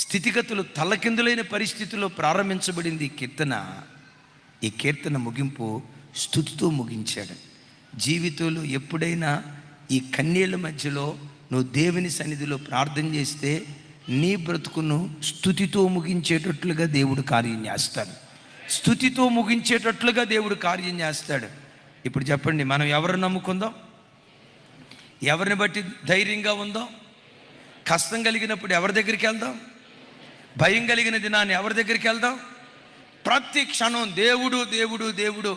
స్థితిగతులు తలకిందులైన పరిస్థితుల్లో ప్రారంభించబడింది ఈ కీర్తన ముగింపు స్తుతితో ముగించాడు. జీవితంలో ఎప్పుడైనా ఈ కన్నీళ్ళ మధ్యలో నువ్వు దేవుని సన్నిధిలో ప్రార్థన చేస్తే నీ బ్రతుకును స్తుతితో ముగించేటట్లుగా దేవుడు కార్యం చేస్తాడు. స్తుతితో ముగించేటట్లుగా దేవుడు కార్యం చేస్తాడు. ఇప్పుడు చెప్పండి, మనం ఎవరిని నమ్ముకుందాం? ఎవరిని బట్టి ధైర్యంగా ఉందాం? కష్టం కలిగినప్పుడు ఎవరి దగ్గరికి వెళ్దాం? భయం కలిగిన దినాన్ని ఎవరి దగ్గరికి వెళ్దాం? ప్రతి క్షణం దేవుడు దేవుడు దేవుడు.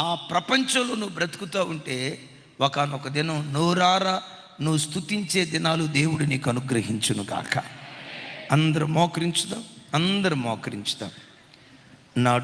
ఆ ప్రపంచంలో నువ్వు బ్రతుకుతూ ఉంటే ఒకానొక దినం నోరారా నువ్వు స్తుతించే దినాలు దేవుడు నీకు అనుగ్రహించును గాక. అందరూ మోకరించుదాం. నాడు